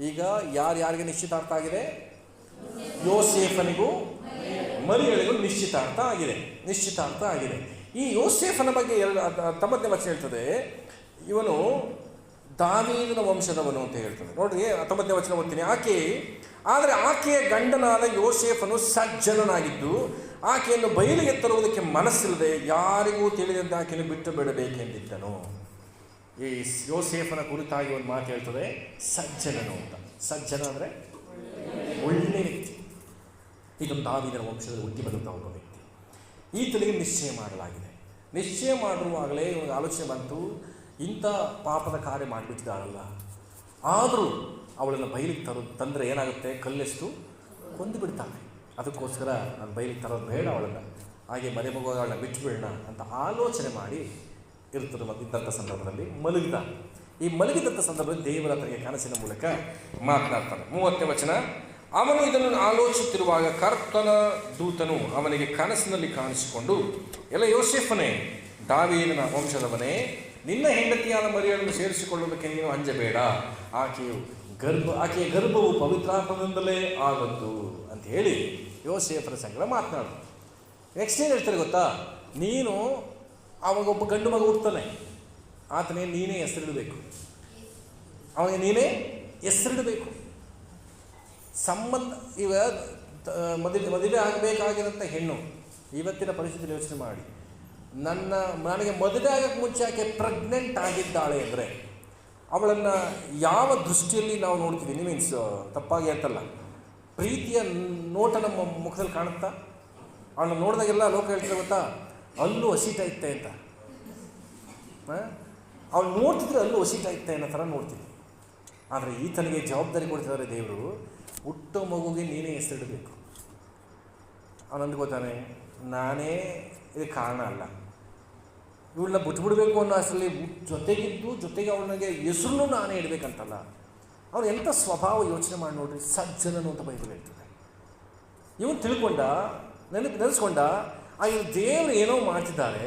ಈಗ ಯಾರಿಗೆ ನಿಶ್ಚಿತಾರ್ಥ ಆಗಿದೆ? ಯೋಸೇಫನಿಗೂ ಮರಿಯಳಿಗೂ ನಿಶ್ಚಿತಾರ್ಥ ಆಗಿದೆ. ಈ ಯೋಸೇಫನ ಬಗ್ಗೆ 19ನೇ ವಚನ ಹೇಳ್ತದೆ, ಇವನು ದಾವೀದನ ವಂಶದವನು ಅಂತ ಹೇಳ್ತದೆ. ನೋಡ್ರಿ 19ನೇ ವಚನ ಓದ್ತೀನಿ. ಆದರೆ ಆಕೆಯ ಗಂಡನಾದ ಯೋಸೇಫನು ಸಜ್ಜನನಾಗಿದ್ದು ಆಕೆಯನ್ನು ಬಯಲಿಗೆ ತರುವುದಕ್ಕೆ ಮನಸ್ಸಿಲ್ಲದೆ ಯಾರಿಗೂ ತಿಳಿದಂತೆ ಆಕೆಯನ್ನು ಬಿಟ್ಟು ಬಿಡಬೇಕೆಂದಿದ್ದನು. ಈ ಯೋಸೇಫನ ಕುರಿತಾಗಿ ಒಂದು ಮಾತು ಹೇಳ್ತದೆ, ಸಜ್ಜನನು ಅಂತ. ಸಜ್ಜನ ಅಂದರೆ ಒಳ್ಳೆ ವ್ಯಕ್ತಿ. ಇದೊಂದು ದಾವೀದನ ವಂಶದಲ್ಲಿ ಹುಟ್ಟಿ ಬಂದಂಥ ಒಬ್ಬ ವ್ಯಕ್ತಿ. ಈತನಿಗೆ ನಿಶ್ಚಯ ಮಾಡಲಾಗಿದೆ. ನಿಶ್ಚಯ ಮಾಡಿರುವಾಗಲೇ ಇವನಿಗೆ ಆಲೋಚನೆ ಬಂತು, ಇಂಥ ಪಾಪದ ಕಾರ್ಯ ಮಾಡಿಬಿಟ್ಟಿದ್ದಾಳಲ್ಲ, ಆದರೂ ಅವಳನ್ನು ಬಯಲಿಗೆ ತಂದರೆ ಏನಾಗುತ್ತೆ, ಕಲ್ಲೆಷ್ಟು ಕೊಂದು ಬಿಡ್ತಾನೆ. ಅದಕ್ಕೋಸ್ಕರ ನಾನು ಬಯಲಿಗೆ ತರೋದು ಬೇಡ ಅವಳನ್ನು, ಹಾಗೆ ಮನೆ ಮಗುಗಳನ್ನ ಬಿಟ್ಟುಬಿಡೋಣ ಅಂತ ಆಲೋಚನೆ ಮಾಡಿ ಇದ್ದಂಥ ಸಂದರ್ಭದಲ್ಲಿ ಈ ಮಲಗಿದಂಥ ಸಂದರ್ಭದಲ್ಲಿ ದೇವರ ತನಗೆ ಕನಸಿನ ಮೂಲಕ ಮಾತನಾಡ್ತಾನೆ. 30ನೇ ವಚನ. ಅವನು ಇದನ್ನು ಆಲೋಚಿಸುತ್ತಿರುವಾಗ ಕರ್ತನ ದೂತನು ಅವನಿಗೆ ಕನಸಿನಲ್ಲಿ ಕಾಣಿಸಿಕೊಂಡು, ಎಲ್ಲ ಯೋಸೇಫನೇ, ದಾವೀದನ ವಂಶದವನೇ, ನಿನ್ನ ಹೆಂಡತಿಯಾದ ಮರಿಯಳನ್ನು ಸೇರಿಸಿಕೊಳ್ಳುವುದಕ್ಕೆ ನೀನು ಅಂಜಬೇಡ, ಆಕೆಯ ಗರ್ಭವು ಪವಿತ್ರಾತ್ಮದಿಂದಲೇ ಆಗದ್ದು ಅಂತ ಹೇಳಿ ಯೋಸೇಫನ ಸಂಗಡ ಮಾತನಾಡು. ನೆಕ್ಸ್ಟ್ ಏನು ಹೇಳ್ತಾರೆ ಗೊತ್ತಾ? ನೀನು ಅವಾಗೊಬ್ಬ ಗಂಡು ಮಗ ಹುಡ್ತಾನೆ, ಆತನೇ ನೀನೇ ಹೆಸರಿಡಬೇಕು, ಅವನಿಗೆ ನೀನೇ ಹೆಸರಿಡಬೇಕು. ಸಂಬಂಧ ಇವ ಮದುವೆ ಆಗಬೇಕಾಗಿರೋಂಥ ಹೆಣ್ಣು ಇವತ್ತಿನ ಪರಿಸ್ಥಿತಿಯಲ್ಲಿ ಯೋಚನೆ ಮಾಡಿ, ನನಗೆ ಮದುವೆ ಆಗೋಕ್ಕೆ ಮುಂಚೆ ಆಕೆ ಪ್ರೆಗ್ನೆಂಟ್ ಆಗಿದ್ದಾಳೆ ಅಂದರೆ ಅವಳನ್ನು ಯಾವ ದೃಷ್ಟಿಯಲ್ಲಿ ನಾವು ನೋಡ್ತಿದ್ದೀವಿ? ಮೀನ್ಸ್ ತಪ್ಪಾಗಿ ಅಂತಲ್ಲ, ಪ್ರೀತಿಯ ನೋಟ ನಮ್ಮ ಮುಖದಲ್ಲಿ ಕಾಣುತ್ತಾ? ಅವಳನ್ನ ನೋಡಿದಾಗೆಲ್ಲ ಲೋಕ ಹೇಳ್ತಾರೆ ಗೊತ್ತಾ, ಅಲ್ಲೂ ಹಸಿತಾ ಇತ್ತೆ ಅಂತ. ಅವಳು ನೋಡ್ತಿದ್ರೆ ಅಲ್ಲೂ ಹಸಿತಾ ಇತ್ತೆ ಅನ್ನೋ ಥರ ನೋಡ್ತೀವಿ. ಆದರೆ ಈತನಿಗೆ ಜವಾಬ್ದಾರಿ ಕೊಡ್ತಿದ್ದಾರೆ ದೇವರು, ಹುಟ್ಟೋ ಮಗುಗೆ ನೀನೇ ಹೆಸರಿಡಬೇಕು. ಅವನು ಅಂದ್ಕೋತಾನೆ, ನಾನೇ ಇದಕ್ಕೆ ಕಾರಣ ಅಲ್ಲ, ಇವಳನ್ನ ಬಿಟ್ಬಿಡ್ಬೇಕು ಅನ್ನೋ ಅಸಲಿ ಜೊತೆಗೆ ಅವನಿಗೆ ಹೆಸರು ನಾನೇ ಇಡಬೇಕಂತಲ್ಲ. ಅವನು ಎಂಥ ಸ್ವಭಾವ ಯೋಚನೆ ಮಾಡಿ ನೋಡ್ರಿ. ಸಜ್ಜನನು ಅಂತ ಬೈಬಲ್ ಹೇಳ್ತದೆ. ಇವನು ತಿಳ್ಕೊಂಡ, ನೆನೆಸ್ಕೊಂಡ, ಇವರು ದೇವರು ಏನೋ ಮಾಡ್ತಿದ್ದಾರೆ,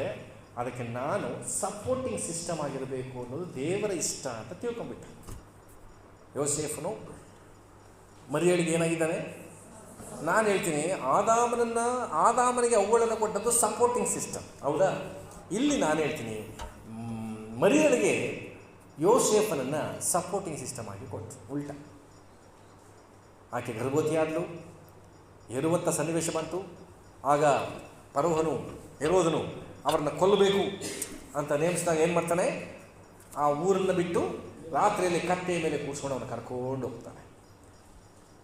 ಅದಕ್ಕೆ ನಾನು ಸಪೋರ್ಟಿಂಗ್ ಸಿಸ್ಟಮ್ ಆಗಿರಬೇಕು ಅನ್ನೋದು ದೇವರ ಇಷ್ಟ ಅಂತ ತಿಳ್ಕೊಂಡ್ಬಿಟ್ಟ. ಯೋಸೇಫನು ಮರಿಯಳಿಗೆ ಏನಾಗಿದ್ದಾನೆ? ನಾನು ಹೇಳ್ತೀನಿ, ಆದಾಮನಿಗೆ ಅವುಗಳನ್ನು ಕೊಟ್ಟದ್ದು ಸಪೋರ್ಟಿಂಗ್ ಸಿಸ್ಟಮ್, ಹೌದಾ? ಇಲ್ಲಿ ನಾನು ಹೇಳ್ತೀನಿ, ಮರಿಯಳಿಗೆ ಯೋಸೇಫನನ್ನು ಸಪೋರ್ಟಿಂಗ್ ಸಿಸ್ಟಮ್ ಆಗಿ ಕೊಟ್ಟು ಉಲ್ಟ. ಆಕೆ ಗರ್ಭವತಿಯಾದಳು, ಹೆರುವಂಥ ಸನ್ನಿವೇಶ ಬಂತು. ಆಗ ಹೆರೋದನು ಅವರನ್ನು ಕೊಲ್ಲಬೇಕು ಅಂತ ನೇಮಿಸಿದಾಗ ಏನು ಮಾಡ್ತಾನೆ? ಆ ಊರನ್ನು ಬಿಟ್ಟು ರಾತ್ರಿಯಲ್ಲಿ ಕತ್ತೆಯ ಮೇಲೆ ಕೂರಿಸ್ಕೊಂಡು ಅವನು ಕರ್ಕೊಂಡು ಹೋಗ್ತಾನೆ.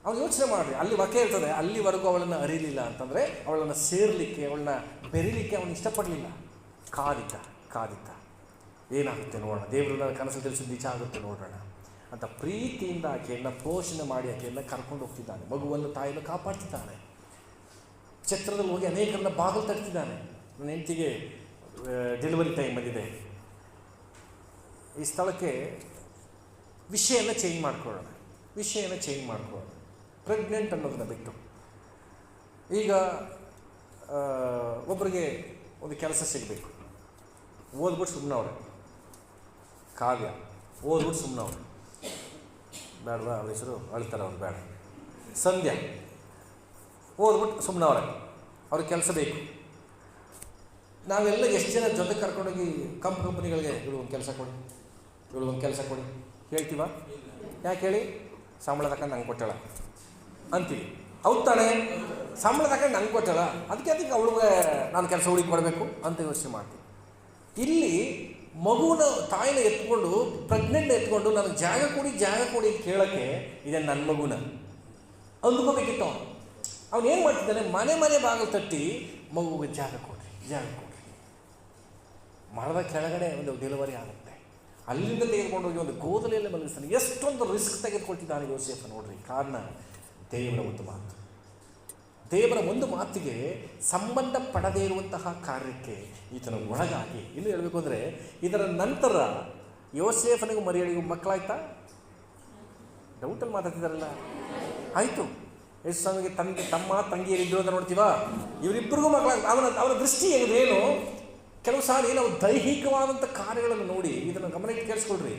ಅವನು ಯೋಚನೆ ಮಾಡಿರಿ, ಅಲ್ಲಿ ವಾಕ್ಯ ಇರ್ತದೆ, ಅಲ್ಲಿವರೆಗೂ ಅವಳನ್ನು ಅರಿಲಿಲ್ಲ ಅಂತಂದರೆ ಅವಳನ್ನು ಸೇರಲಿಕ್ಕೆ, ಅವಳನ್ನ ಬೆರೀಲಿಕ್ಕೆ ಅವನು ಇಷ್ಟಪಡಲಿಲ್ಲ. ಕಾದಿದ್ದ ಏನಾಗುತ್ತೆ ನೋಡೋಣ, ದೇವರು ನನ್ನ ಕನಸು ತಿಳಿಸಿದ ನಿಜ ಆಗುತ್ತೆ ನೋಡೋಣ ಅಂತ ಪ್ರೀತಿಯಿಂದ ಆಕೆಯನ್ನು ಪೋಷಣೆ ಮಾಡಿ ಆಕೆಯನ್ನು ಕರ್ಕೊಂಡು ಹೋಗ್ತಿದ್ದಾನೆ. ಮಗುವನ್ನು ತಾಯಿಯನ್ನು ಕಾಪಾಡ್ತಿದ್ದಾನೆ. ಛತ್ರದಲ್ಲಿ ಹೋಗಿ ಅನೇಕರನ್ನ ಬಾಗಿಲು ತಟ್ತಿದ್ದಾನೆ. ನನ್ನ ಹೆಂಡತಿಗೆ ಡೆಲಿವರಿ ಟೈಮ್ ಬಂದಿದೆ, ಈ ಸ್ಥಳಕ್ಕೆ ವಿಷಯನ ಚೇಂಜ್ ಮಾಡ್ಕೊಳ್ಳೋಣ, ಪ್ರೆಗ್ನೆಂಟ್ ಅನ್ನೋದನ್ನ ಬಿಟ್ಟು. ಈಗ ಒಬ್ಬರಿಗೆ ಒಂದು ಕೆಲಸ ಸಿಗಬೇಕು, ಓದ್ಬಿಟ್ಟು ಸುಮ್ಮನವ್ರೆ. ಕಾವ್ಯ ಓದ್ಬಿಟ್ಟು ಸುಮ್ಮನವ್ರೆ, ಬೇಡವಾ ಅವ್ರ ಹೆಸರು ಅಳ್ತಾರೆ, ಅವ್ರು ಬೇಡ. ಸಂಧ್ಯಾ ಓದ್ಬಿಟ್ಟು ಸುಮ್ಮನವ್ರೆ, ಅವ್ರಿಗೆ ಕೆಲಸ ಬೇಕು. ನಾವೆಲ್ಲ ಎಷ್ಟು ಜನ ಜೊತೆ ಕರ್ಕೊಂಡೋಗಿ ಕಂಪ್ನಿಗಳಿಗೆ ಇವಳೊಂದು ಕೆಲಸ ಕೊಡಿ ಹೇಳ್ತೀವ? ಯಾಕೆ ಹೇಳಿ? ಸಂಬಳ ತಗೊಂಡು ನಂಗೆ ಕೊಟ್ಟಳ ಅಂತೀವಿ, ಹೌದು ತಾನೇ? ಸಂಬಳ ತಗೊಂಡು ನಂಗೆ ಕೊಟ್ಟಳ, ಅದಕ್ಕೆ ಅವಳಿಗೆ ನಾನು ಕೆಲಸ ಹುಡುಕಿ ಕೊಡಬೇಕು ಅಂತ ಯೋಚನೆ ಮಾಡ್ತೀವಿ. ಇಲ್ಲಿ ಮಗುನ ತಾಯಿನ ಎತ್ಕೊಂಡು, ಪ್ರೆಗ್ನೆಂಟ್ ಎತ್ಕೊಂಡು ನನಗೆ ಜಾಗ ಕೊಡಿ ಕೇಳೋಕ್ಕೆ ಇದೆ ನನ್ನ ಮಗುನ ಅಂದ್ಕೋಬೇಕಿತ್ತು. ಅವನು ಏನು ಮಾಡ್ತಿದ್ದಾನೆ? ಮನೆ ಬಾಗಿಲು ತಟ್ಟಿ ಮಗುಗೆ ಜಾಗ ಕೊಡ್ರಿ. ಮರದ ಕೆಳಗಡೆ ಒಂದು ಡೆಲಿವರಿ ಆಗುತ್ತೆ, ಅಲ್ಲಿಂದ ತೆಗೆದುಕೊಂಡೋಗಿ ಒಂದು ಗೋದಲೆಯಲ್ಲೇ ಮಲಗಿಸ್ತಾನೆ. ಎಷ್ಟೊಂದು ರಿಸ್ಕ್ ತೆಗೆದುಕೊಳ್ತಿದ್ದಾನೆ ಯೋಸೇಫ ನೋಡ್ರಿ. ಕಾರಣ ದೇವರ ಒಂದು ಮಾತಿಗೆ ಸಂಬಂಧಪಡದೇ ಇರುವಂತಹ ಕಾರ್ಯಕ್ಕೆ ಈತನ ಒಳಗಾಗಿ. ಇನ್ನು ಹೇಳಬೇಕು ಅಂದರೆ, ಇದರ ನಂತರ ಯೋಸೇಫನಿಗೂ ಮರಿಯಳಿಗೂ ಮಕ್ಕಳಾಯ್ತಾ? ಡೌಟಲ್ಲಿ ಮಾತಾಡ್ತಿದ್ದಾರಲ್ಲ. ಆಯಿತು. ಯೇಸು ಸ್ವಾಮಿಗೆ ತಮ್ಮ ತಂಗಿಯರಿದ್ರು ಅಂತ ನೋಡ್ತೀವ, ಇವರಿಬ್ಬರಿಗೂ ಮಕ್ಕಳಾಗ್ತಾ. ಅವನ ದೃಷ್ಟಿ ಏನು? ಕೆಲವು ಸಾರಿ ನಾವು ದೈಹಿಕವಾದಂಥ ಕಾರ್ಯಗಳನ್ನು ನೋಡಿ ಇದನ್ನು ಗಮನಕ್ಕೆ ಕೇಳಿಸ್ಕೊಳ್ರಿ.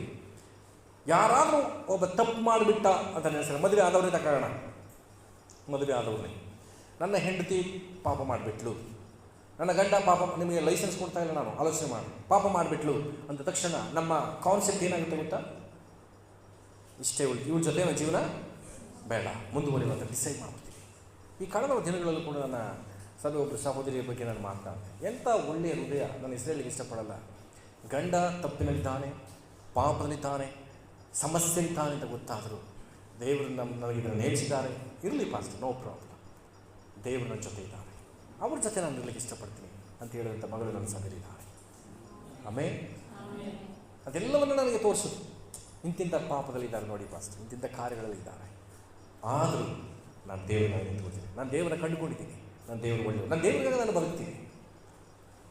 ಯಾರಾದರೂ ಒಬ್ಬ ತಪ್ಪು ಮಾಡಿಬಿಟ್ಟ ಅಂತ ನೆನೆಸ್ತಾರೆ. ಮದುವೆ ಆದವ್ರನ್ನೇ ತಗೊಳ್ಳೋಣ. ನನ್ನ ಹೆಂಡತಿ ಪಾಪ ಮಾಡಿಬಿಟ್ಲು, ನನ್ನ ಗಂಡ ಪಾಪ, ನಿಮಗೆ ಲೈಸೆನ್ಸ್ ಕೊಡ್ತಾ ಇಲ್ಲ ನಾನು, ಆಲೋಚನೆ ಮಾಡಿ, ಪಾಪ ಮಾಡಿಬಿಟ್ಲು ಅಂದ ತಕ್ಷಣ ನಮ್ಮ ಕಾನ್ಸೆಪ್ಟ್ ಏನಾಗುತ್ತೆ ಗೊತ್ತಾ? ಇಷ್ಟೇ ಇವಳ ಜೊತೆ ನನ್ನ ಜೀವನ ಬೇಡ, ಮುಂದುವರಿಯುವಂತ ಡಿಸೈಡ್ ಮಾಡ್ತೀವಿ. ಈ ಕಳೆದ ದಿನಗಳಲ್ಲೂ ಕೂಡ ನನ್ನ ಒಬ್ಬರು ಸಹೋದರಿಯ ಬಗ್ಗೆ ನಾನು ಮಾತನಾಡಿದೆ. ಎಂಥ ಒಳ್ಳೆಯ ಹೃದಯ, ನಾನು ಹೆಸರೇಳಿಗೆ ಇಷ್ಟಪಡಲ್ಲ. ಗಂಡ ತಪ್ಪಿನಲ್ಲಿದ್ದಾನೆ, ಪಾಪದಲ್ಲಿದ್ದಾನೆ, ಸಮಸ್ಯೆಲಿದ್ದಾನೆ ಅಂತ ಗೊತ್ತಾದರೂ ದೇವರು ನನಗೆ ಇದನ್ನು ನೇಮಿಸಿದ್ದಾರೆ. ಇರಲಿ ಪಾಸ್ಟರ್, ನೋ ಪ್ರಾಬ್ಲಮ್, ದೇವರು ನನ್ನ ಜೊತೆ ಇದ್ದಾರೆ, ಅವ್ರ ಜೊತೆ ನಾನು ಇರಲಿಕ್ಕೆ ಇಷ್ಟಪಡ್ತೀನಿ ಅಂತ ಹೇಳಿದಂಥ ಮಗಳು ನನ್ನ ಸಭೆಯಲ್ಲಿದ್ದಾರೆ. ಆಮೇಲೆ ಅದೆಲ್ಲವನ್ನು ನನಗೆ ತೋರಿಸೋದು, ಇಂತಿಂಥ ಪಾಪದಲ್ಲಿದ್ದಾರೆ ನೋಡಿ ಪಾಸ್ಟರ್, ಇಂತಿಂಥ ಕಾರ್ಯಗಳಲ್ಲಿದ್ದಾರೆ. ಆದರೂ ನಾನು ದೇವರನ್ನ ನಿಂತ್ಕೊಳ್ತೀನಿ, ನಾನು ದೇವರನ್ನ ಕಂಡುಕೊಂಡಿದ್ದೀನಿ, ನಾನು ದೇವರು ಒಳ್ಳೆಯವರು, ನಾನು ದೇವರಿಗಾಗಿ ನಾನು ಬದುಕ್ತೀನಿ.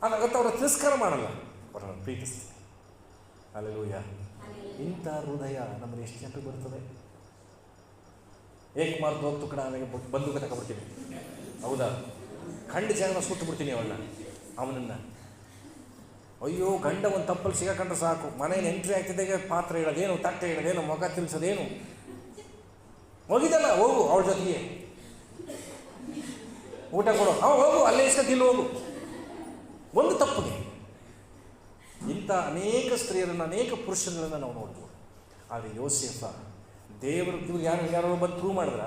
ಅದಾಗತ್ತ ಅವರ ತಿರಸ್ಕಾರ ಮಾಡಲ್ಲ, ಅವರನ್ನು ಪ್ರೀತಿಸ್ತೀನಿ. ಹಲ್ಲೆಲೂಯಾ. ಇಂಥ ಹೃದಯ ನಮ್ಮಲ್ಲಿ ಎಷ್ಟು ಜನರಿಗೆ ಬರ್ತದೆ? ಏಕ್ ಮಾರ್ಕ್ ಹೋಗ್ತು ಕಣ, ನನಗೆ ಬಂದೂಕ ತಗೊಬಿಡ್ತೀನಿ, ಹೌದಾ? ಕಂಡು ಜಾಗನ ಸುಟ್ಟು ಬಿಡ್ತೀನಿ ಅವನನ್ನು. ಅಯ್ಯೋ, ಗಂಡ ಒಂದು ತಪ್ಪಲ್ಲಿ ಸಿಗಾಕೊಂಡ್ರೆ ಸಾಕು, ಮನೇಲಿ ಎಂಟ್ರಿ ಆಗ್ತಿದ್ದಾಗ ಪಾತ್ರೆ ಇಡೋದೇನು, ತಟ್ಟೆ ಇಡೋದೇನು, ಮೊಗ ತಿನ್ಸೋದೇನು, ಹೋಗಿದ್ದಲ್ಲ ಹೋಗು ಅವಳ ಜೊತೆಗೆ ಊಟ ಕೊಡು, ಹೋಗು ಅಲ್ಲೇ ಇಸ್ಕೊತಿಲ್ಲ ಹೋಗು, ಒಂದು ತಪ್ಪಿಗೆ. ಇಂಥ ಅನೇಕ ಸ್ತ್ರೀಯರನ್ನು, ಅನೇಕ ಪುರುಷರನ್ನು ನಾವು ನೋಡ್ಬೋದು. ಆದರೆ ಯೋಸೇಫ ದೇವರು, ಇವ್ರು ಯಾರು ಬಂದು ಪ್ರೂವ್ ಮಾಡಿದ್ರ?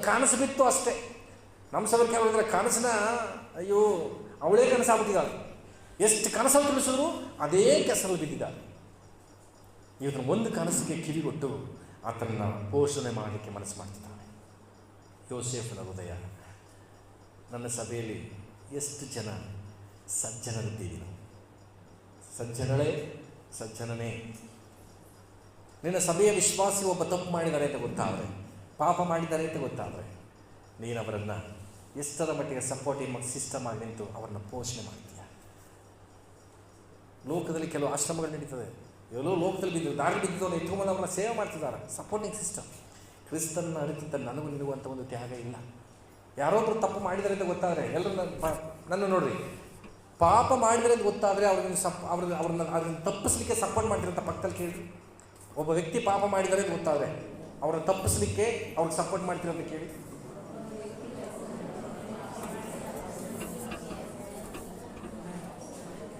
ಕನಸು ಬಿತ್ತು ಅಷ್ಟೇ. ನಮ್ಮ ಸಭೆಗೆ ಹೇಳಿದ್ರೆ ಕನಸನ್ನ, ಅಯ್ಯೋ ಅವಳೇ ಕನಸಾಗ್ಬಿಟ್ಟಿದ್ದಾಳೆ. ಎಷ್ಟು ಕನಸಲ್ಲಿ ತಿಳಿಸಿದ್ರು ಅದೇ ಕೆಸರಲ್ಲಿ ಬಿದ್ದಿದ್ದಾಳೆ. ಇವತ್ತು ಒಂದು ಕನಸಿಗೆ ಕಿವಿಗೊಟ್ಟು ಆತನನ್ನು ಪೋಷಣೆ ಮಾಡಲಿಕ್ಕೆ ಮನಸ್ಸು ಮಾಡ್ತಿದ್ದಾನೆ ಯೋಸೇಫನ ಹೃದಯ. ನನ್ನ ಸಭೆಯಲ್ಲಿ ಎಷ್ಟು ಜನ ಸಜ್ಜನರಿದ್ದೀವಿ ನಾವು? ಸಜ್ಜನನೇ. ನಿನ್ನ ಸಭೆಯ ವಿಶ್ವಾಸಿ ಒಬ್ಬ ತಪ್ಪು ಮಾಡಿದ್ದಾರೆ ಅಂತ ಗೊತ್ತಾದರೆ, ಪಾಪ ಮಾಡಿದ್ದಾರೆ ಅಂತ ಗೊತ್ತಾದರೆ, ನೀನು ಅವರನ್ನು ಎಷ್ಟರ ಮಟ್ಟಿಗೆ ಸಪೋರ್ಟಿವ್ ಸಿಸ್ಟಮ್ ಆಗಿ ನಿಂತು ಅವರನ್ನು ಪೋಷಣೆ ಮಾಡ್ತೀಯ. ಲೋಕದಲ್ಲಿ ಕೆಲವು ಆಶ್ರಮಗಳು ನಡೀತದೆ, ಎಲ್ಲೋ ಲೋಕದಲ್ಲಿ ದಾರಿ ಬಿದ್ದವನು ಎತ್ಕೊಂಬಂದು ಅವನ್ನ ಸೇವೆ ಮಾಡ್ತಿದ್ದಾರೆ. Supporting system. ಕ್ರಿಸ್ತನ್ನ ಅರಿತಿದ್ದ ನನಗೂ ನಿಲ್ಲುವಂಥ ಒಂದು ತ್ಯಾಗ ಇಲ್ಲ. ಯಾರೊಬ್ಬರು ತಪ್ಪು ಮಾಡಿದರೆ ಅಂತ ಗೊತ್ತಾದರೆ, ಎಲ್ಲರೂ ನನ್ನ ನೋಡ್ರಿ, ಪಾಪ ಮಾಡಿದರೆ ಅಂತ ಗೊತ್ತಾದರೆ ಅವ್ರನ್ನ ತಪ್ಪಿಸ್ಲಿಕ್ಕೆ ಸಪೋರ್ಟ್ ಮಾಡ್ತಿರಂತ ಪಕ್ಕದಲ್ಲಿ ಕೇಳಿ. ಒಬ್ಬ ವ್ಯಕ್ತಿ ಪಾಪ ಮಾಡಿದರೆ ಅಂತ ಗೊತ್ತಾದರೆ ಅವ್ರನ್ನ ತಪ್ಪಿಸ್ಲಿಕ್ಕೆ ಅವ್ರಿಗೆ ಸಪೋರ್ಟ್ ಮಾಡ್ತೀರಂತ ಕೇಳಿ.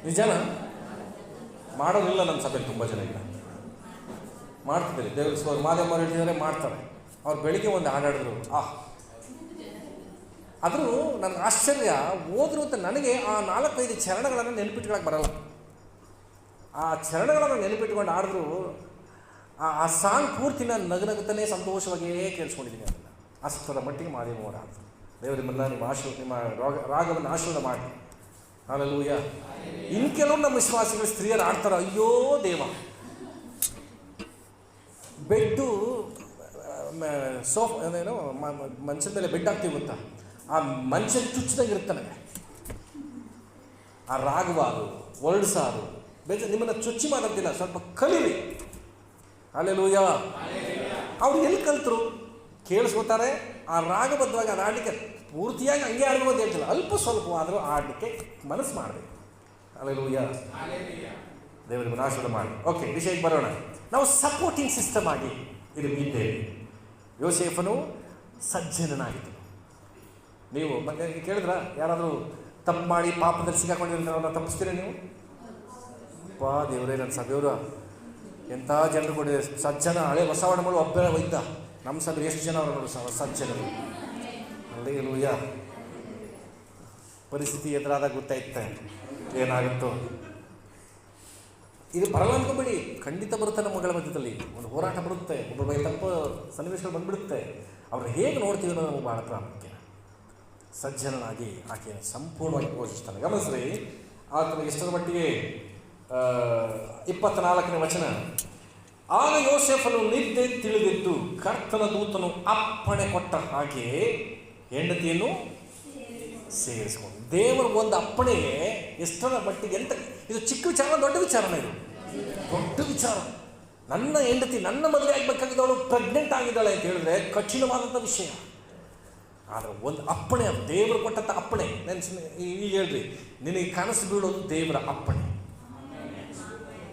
ನಿಜನ ಮಾಡೋದಿಲ್ಲ. ನಮ್ಮ ಸಭೆಯಲ್ಲಿ ತುಂಬ ಜನ ಇಲ್ಲ, ಮಾಡ್ತಿದ್ದಾರೆ. ದೇವರ ಮಾದೇವ ಹೇಳ್ತಿದ್ದಾರೆ, ಮಾಡ್ತಾರೆ. ಅವ್ರು ಬೆಳಿಗ್ಗೆ ಒಂದು ಹಾಡಾಡಿದ್ರು, ಆದರೂ ನನಗೆ ಆಶ್ಚರ್ಯ, ಓದ್ರು ಅಂತ ನನಗೆ ಆ 4-5 ಚರಣಗಳನ್ನು ನೆನಪಿಟ್ಕೊಳಕ್ಕೆ ಬರಲ್ಲ. ಆ ಚರಣಗಳನ್ನು ನೆನಪಿಟ್ಕೊಂಡು ಆಡಿದ್ರು ಆ ಸಾಂಗ್ ಪೂರ್ತಿ ನಾನು ನಗನಗುತ್ತಲೇ ಸಂತೋಷವಾಗಿಯೇ ಕೇಳಿಸ್ಕೊಂಡಿದ್ದೀನಿ. ಅದನ್ನು ಅಷ್ಟರ ಮಟ್ಟಿಗೆ ಮಾದೇವರ ಆದರು. ದೇವರಿಗೆಲ್ಲ ನಿಮ್ಮ ರಾಗವನ್ನು ಆಶೀರ್ವಾದ ಮಾಡಿ. ಹಲ್ಲೆಲೂಯಾ. ಇನ್ನು ಕೆಲವರು ನಮ್ಮ ವಿಶ್ವಾಸಿಗಳು ಸ್ತ್ರೀಯರು ಆಡ್ತಾರೆ, ಅಯ್ಯೋ ದೇವ, ಬೆಡ್ಡು ಏನೋ ಮಂಚದ ಮೇಲೆ ಬೆಡ್ ಹಾಕ್ತೀವಿ ಗೊತ್ತಾ, ಆ ಮಂಚ ಚುಚ್ಚಿದಂಗಿರುತ್ತೆ ನನಗೆ. ಆ ರಾಗವಾರು ವರ್ಡ್ ಸಾರು ನಿಮ್ಮನ್ನು ಚುಚ್ಚಿ ಮಾತಾಡ್ತಿಲ್ಲ, ಸ್ವಲ್ಪ ಕಲೀರಿ. ಹಲ್ಲೆಲೂಯಾ. ಅವ್ರು ಎಲ್ಲಿ ಕಲ್ತರು? ಕೇಳಿಸ್ಕೊತಾರೆ. ಆ ರಾಗಬದ್ಧವಾಗಿ ಅದು ಆಡಲಿಕ್ಕೆ ಪೂರ್ತಿಯಾಗಿ ಹಂಗೆ ಆಡ್ಬೋದು ಹೇಳ್ತಿಲ್ಲ, ಅಲ್ಪ ಸ್ವಲ್ಪ ಆದರೂ ಆಡಲಿಕ್ಕೆ ಮನಸ್ಸು ಮಾಡಬೇಕು. ಹಲ್ಲೆಲೂಯಾ. ದೇವರಿಗೆ ಆಶೀರ್ವಾದ ಮಾಡಿ. ಓಕೆ, ವಿಷಯಕ್ಕೆ ಬರೋಣ. ನಾವು ಸಪೋರ್ಟಿಂಗ್ ಸಿಸ್ಟಮ್ ಆಗಿ ಇದ್ದೇವೆ. ಯೋಸೇಫನು ಸಜ್ಜನನಾಗಿದ್ದರು. ನೀವು ಕೇಳಿದ್ರ, ಯಾರಾದರೂ ತಪ್ಪು ಮಾಡಿ ಪಾಪದಲ್ಲಿ ಸಿಕ್ಕಾಕೊಂಡಿದ್ರೆ ಅವ್ರನ್ನ ತಪ್ಪಿಸ್ತೀರಾ ನೀವು? ದೇವರೇ, ನನ್ನ ಸಭೆಯವರು ಎಂಥ ಜನರು ಕೊಟ್ಟಿದೆ. ಸಜ್ಜನ ಹಳೆ ಹೊಸ ಒಡಮಗಳು ಒಬ್ಬರೇ ಒಯ್ದ. ನಮ್ಮ ಸಭೆ ಎಷ್ಟು ಜನ ಅವರು ನೋಡಿ ಸಜ್ಜನರು. ಹಲ್ಲೆಲೂಯಾ. ಪರಿಸ್ಥಿತಿ ಎದುರಾದಾಗ ಗೊತ್ತಾಯ್ತೆ ಏನಾಗುತ್ತೋ. ಇದು ಬರಲ್ಲ ಅನ್ಕೋಬೇಡಿ, ಖಂಡಿತ ಬರುತ್ತೆ. ನಮ್ಮ ಮಗಳ ಮಧ್ಯದಲ್ಲಿ ಒಂದು ಹೋರಾಟ ಬರುತ್ತೆ, ಒಬ್ಬರ ಬಗ್ಗೆ ತಪ್ಪು ಸನ್ನಿವೇಶಗಳು ಬಂದುಬಿಡುತ್ತೆ. ಅವ್ರನ್ನ ಹೇಗೆ ನೋಡ್ತೀವಿ ಅನ್ನೋದು ನಮಗೆ ಭಾಳ ಪ್ರಾಮುಖ್ಯ. ಸಜ್ಜನನಾಗಿ ಆಕೆಯನ್ನು ಸಂಪೂರ್ಣವಾಗಿ ಪೋಷಿಸ್ತಾನೆ. ಗಮನಿಸ್ರಿ, ಆತನಿಗೆ ಎಷ್ಟರ ಮಟ್ಟಿಗೆ 24ನೇ ವಚನ. ಆಗ ಯೋಸೇಫನು ನಿದ್ದೆ ತಿಳಿದಿದ್ದು ಕರ್ತನ ದೂತನು ಅಪ್ಪಣೆ ಕೊಟ್ಟ ಹಾಗೆ ಹೆಂಡತಿಯನ್ನು ಸೇರಿಸಿಕೊಂಡು. ದೇವರ ಒಂದು ಅಪ್ಪಣೆಗೆ ಎಷ್ಟರ ಮಟ್ಟಿಗೆ, ಎಂತ ಇದು ಚಿಕ್ಕ ವಿಚಾರ, ದೊಡ್ಡ ವಿಚಾರನ ಇದು? ದೊಡ್ಡ ವಿಚಾರ. ನನ್ನ ಹೆಂಡತಿ ನನ್ನ ಮದುವೆ ಆಗಬೇಕಾಗಿದ್ದವಳು ಪ್ರೆಗ್ನೆಂಟ್ ಆಗಿದ್ದಾಳೆ ಅಂತ ಹೇಳಿದ್ರೆ ಕಠಿಣವಾದಂಥ ವಿಷಯ. ಆದರೆ ಒಂದು ಅಪ್ಪಣೆ, ಅದು ದೇವರು ಕೊಟ್ಟಂಥ ಅಪ್ಪಣೆ. ಈಗ ಹೇಳ್ರಿ, ನಿನಗೆ ಕನಸು ಬೀಳೋದು ದೇವರ ಅಪ್ಪಣೆ.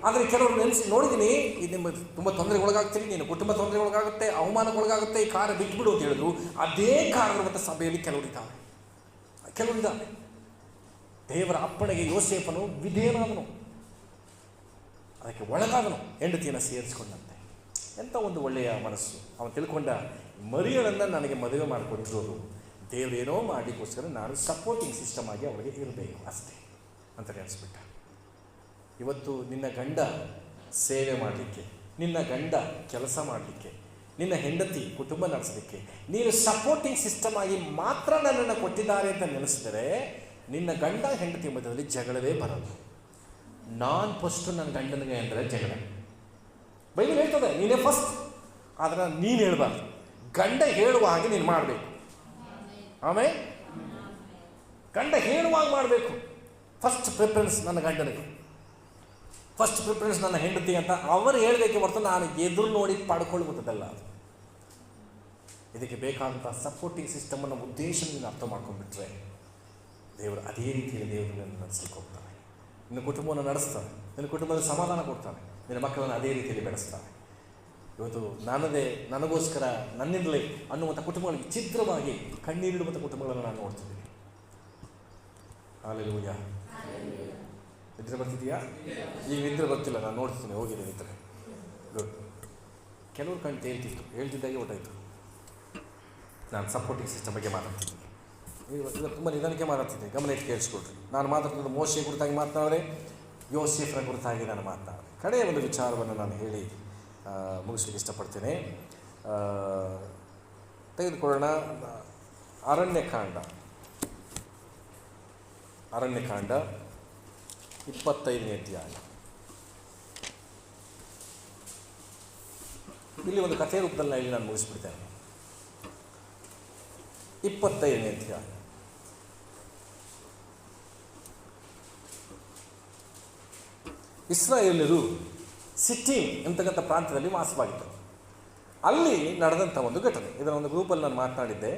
ಆದರೆ ಕೆಲವರು ನೋಡಿದ್ದೀನಿ, ಇದು ನಿಮ್ಮ ತುಂಬ ತೊಂದರೆಗೊಳಗಾಗ್ತೀರಿ, ನೀನು ಕುಟುಂಬ ತೊಂದರೆಗೊಳಗಾಗುತ್ತೆ, ಅವಮಾನಗೊಳಗಾಗುತ್ತೆ, ಈ ಕಾರ್ಯ ಬಿಟ್ಬಿಡು ಅಂತ ಹೇಳಿದ್ರು. ಅದೇ ಕಾರಣವಂತ ಸಭೆಯಲ್ಲಿ ಕೆಲವರಿದ್ದಾರೆ. ದೇವರ ಅಪ್ಪಣೆಗೆ ಯೋಸೇಫನು ವಿಧೇಯನಾದನು, ಅದಕ್ಕೆ ಒಳಗಾದನು, ಹೆಂಡತಿಯನ್ನು ಸೇರಿಸಿಕೊಂಡಂತೆ. ಎಂಥ ಒಂದು ಒಳ್ಳೆಯ ಮನಸ್ಸು. ಅವನು ತಿಳ್ಕೊಂಡ, ಮರಿಯಳನ್ನು ನನಗೆ ಮದುವೆ ಮಾಡಿಕೊಟ್ಟಿರೋದು ದೇವರೇನೋ ಮಾಡಲಿಕ್ಕೋಸ್ಕರ ನಾನು ಸಪೋರ್ಟಿಂಗ್ ಸಿಸ್ಟಮ್ ಆಗಿ ಅವರಿಗೆ ಇರಬೇಕು ಅಷ್ಟೇ ಅಂತ ನೆನೆಸ್ಬಿಟ್ಟ. ಇವತ್ತು ನಿನ್ನ ಗಂಡ ಸೇವೆ ಮಾಡಲಿಕ್ಕೆ, ನಿನ್ನ ಗಂಡ ಕೆಲಸ ಮಾಡಲಿಕ್ಕೆ, ನಿನ್ನ ಹೆಂಡತಿ ಕುಟುಂಬ ನಡೆಸಲಿಕ್ಕೆ ನೀನು ಸಪೋರ್ಟಿಂಗ್ ಸಿಸ್ಟಮ್ ಆಗಿ ಮಾತ್ರ ನನ್ನನ್ನು ಕೊಟ್ಟಿದ್ದಾರೆ ಅಂತ ನೆನೆಸಿದರೆ ನಿನ್ನ ಗಂಡ ಹೆಂಡತಿ ಮಧ್ಯದಲ್ಲಿ ಜಗಳವೇ ಬರೋದು. ನಾನು ಫಸ್ಟು ನನ್ನ ಗಂಡನಿಗೆ ಅಂದರೆ ಜಗಳ. ಬೈಬಲ್ ಹೇಳ್ತದೆ ನೀನೇ ಫಸ್ಟ್, ಆದರೆ ನೀನು ಹೇಳಬಾರ್ದು. ಗಂಡ ಹೇಳುವ ಹಾಗೆ ನೀನು ಮಾಡಬೇಕು. ಆಮೇಲೆ ಗಂಡ ಹೇಳುವಾಗ ಮಾಡಬೇಕು. ಫಸ್ಟ್ ಪ್ರಿಫರೆನ್ಸ್ ನನ್ನ ಗಂಡನಿಗೆ, ಫಸ್ಟ್ ಪ್ರಿಫರೆನ್ಸ್ ನನ್ನ ಹೆಂಡತಿ ಅಂತ ಅವರು ಹೇಳಬೇಕೆ ಹೊರತು ನಾನು ಎದುರು ನೋಡಿ ಪಡ್ಕೊಳ್ಳುವುದಲ್ಲ. ಅದು ಇದಕ್ಕೆ ಬೇಕಾದಂಥ ಸಪೋರ್ಟಿಂಗ್ ಸಿಸ್ಟಮನ್ನು ಉದ್ದೇಶದಿಂದ ಅರ್ಥ ಮಾಡ್ಕೊಂಡ್ಬಿಟ್ರೆ ದೇವರು ಅದೇ ರೀತಿಯಲ್ಲಿ ದೇವರನ್ನು ನಡೆಸ್ಲಿಕ್ಕೆ ಹೋಗ್ತಾನೆ. ನಿನ್ನ ಕುಟುಂಬವನ್ನು ನಡೆಸ್ತಾನೆ, ನಿನ್ನ ಕುಟುಂಬದ ಸಮಾಧಾನ ಕೊಡ್ತಾನೆ, ನಿನ್ನ ಮಕ್ಕಳನ್ನು ಅದೇ ರೀತಿಯಲ್ಲಿ ಬೆಳೆಸ್ತಾನೆ. ಇವತ್ತು ನನಗೋಸ್ಕರ ನನ್ನಿಂದಲೇ ಅನ್ನುವಂಥ ಕುಟುಂಬಗಳಿಗೆ ಚಿತ್ರವಾಗಿ ಕಣ್ಣೀರಿಡುವಂಥ ಕುಟುಂಬಗಳನ್ನು ನಾನು ನೋಡ್ತಿದ್ದೀನಿ. ಹಲ್ಲೆಲೂಯಾ. ನಿದ್ರೆ ಬರ್ತಿದೆಯಾ? ಈಗ ನಿದ್ರೆ ಬರ್ತಿಲ್ಲ, ನಾನು ನೋಡ್ತೀನಿ, ಹೋಗಿದೆ ನಿದ್ರೆ. ಗುಡ್. ಕೆಲವ್ರು ಕಣ್ಣು ಹೇಳ್ತಿದ್ದಾಗೆ ಹೊಟ್ಟಾಯಿತು. ನಾನು ಸಪೋರ್ಟಿಂಗ್ ಸಿಸ್ಟಮ್ ಬಗ್ಗೆ ಮಾತಾಡ್ತಿದ್ದೀನಿ. ಈಗ ತುಂಬ ನಿಧಾನಕ್ಕೆ ಮಾತಾಡ್ತಿದ್ದೀನಿ, ಗಮನ ಇಟ್ಟು ಕೇಳಿಸ್ಕೊಳ್ರಿ. ನಾನು ಮಾತಾಡ್ತಿದ್ದು ಮೋಶೆ ಕುರಿತಾಗಿ ಮಾತನಾಡಿದ್ರೆ, ಯೋಸೇಫನ ಕುರಿತಾಗಿ ನಾನು ಮಾತನಾಡಿದೆ. ಕಡೆಯ ಒಂದು ವಿಚಾರವನ್ನು ನಾನು ಹೇಳಿ ಮುಗಿಸ್ಲಿಕ್ಕೆ ಇಷ್ಟಪಡ್ತೇನೆ. ತೆಗೆದುಕೊಳ್ಳೋಣ ಅರಣ್ಯಕಾಂಡ 25ನೇ ಅಧ್ಯಾಯ. ಇಲ್ಲಿ ಒಂದು ಕಥೆ ರೂಪದಲ್ಲಿ ಇಲ್ಲಿ ನಾನು ಮುಗಿಸ್ಬಿಡ್ತೇನೆ. 25ನೇ ಅಧ್ಯಾಯ. ಇಸ್ರಾಯೇಲ್ಯರು ಸಿಟ್ಟಿಮ್ ಎಂತಕ್ಕಂಥ ಪ್ರಾಂತ್ಯದಲ್ಲಿ ವಾಸವಾಗಿದ್ದರು. ಅಲ್ಲಿ ನಡೆದಂಥ ಒಂದು ಘಟನೆ, ಇದರ ಒಂದು ಗ್ರೂಪಲ್ಲಿ ನಾನು ಮಾತನಾಡಿದ್ದೆ,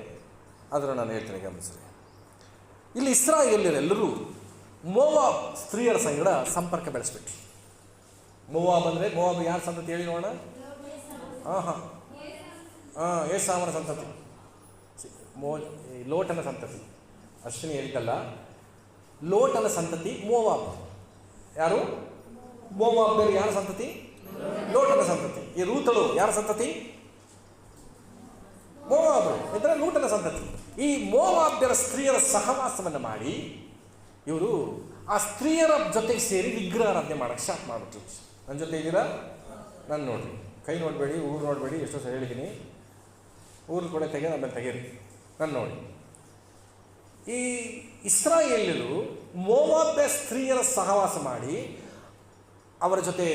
ಅದನ್ನು ನಾನು ಹೇಳ್ತೇನೆ, ಗಮನಿಸ್ರಿ. ಇಲ್ಲಿ ಇಸ್ರಾಯೇಲ್ಯರೆಲ್ಲರೂ ಮೋವಾಬ್ ಸ್ತ್ರೀಯರ ಸಂಗಡ ಸಂಪರ್ಕ ಬೆಳೆಸ್ಬಿಟ್ರು. ಮೋವಾಬ್ ಅಂದರೆ, ಮೋವಾಬ್ ಯಾರ ಸಂತತಿ ಹೇಳಿ ನೋಡೋಣ? ಏಸಾವನ ಸಂತತಿ, ಲೋಟನ ಸಂತತಿ. ಅಶ್ವಿನಿ ಹೇಳಿದ್ದಲ್ಲ, ಲೋಟನ ಸಂತತಿ ಮೋವಾಬ್. ಯಾರು? ಮೋವಾಬ್ಯರು ಯಾರ ಸಂತತಿ? ಲೋಟನ ಸಂತತಿ. ಈ ರೂತಳು ಯಾರ ಸಂತತಿ? ಮೋವಾಬರು ಇದ್ರೆ ಲೋಟನ ಸಂತತಿ. ಈ ಮೋವಾಬ್ಯರ ಸ್ತ್ರೀಯರ ಸಹವಾಸವನ್ನು ಮಾಡಿ ಇವರು ಆ ಸ್ತ್ರೀಯರ ಜೊತೆಗೆ ಸೇರಿ ವಿಗ್ರಹಾರಾಧನೆ ಮಾಡೋಕ್ಕೆ ಸ್ಟಾರ್ಟ್ ಮಾಡಿಬಿಟ್ರು. ನನ್ನ ಜೊತೆ ಇದ್ದೀರಾ? ನಾನು ನೋಡಿರಿ, ಕೈ ನೋಡಬೇಡಿ, ಊರು ನೋಡಬೇಡಿ, ಎಷ್ಟೋ ಸಲ ಹೇಳಿದ್ದೀನಿ. ಊರು ಕೂಡ ಆಮೇಲೆ ತೆಗೀರಿ. ನಾನು ನೋಡಿ, ಈ ಇಸ್ರಾಯೇಲ್ಯರು ಮೋವಾಬ್ಯ ಸ್ತ್ರೀಯರ ಸಹವಾಸ ಮಾಡಿ ಅವರ ಜೊತೆ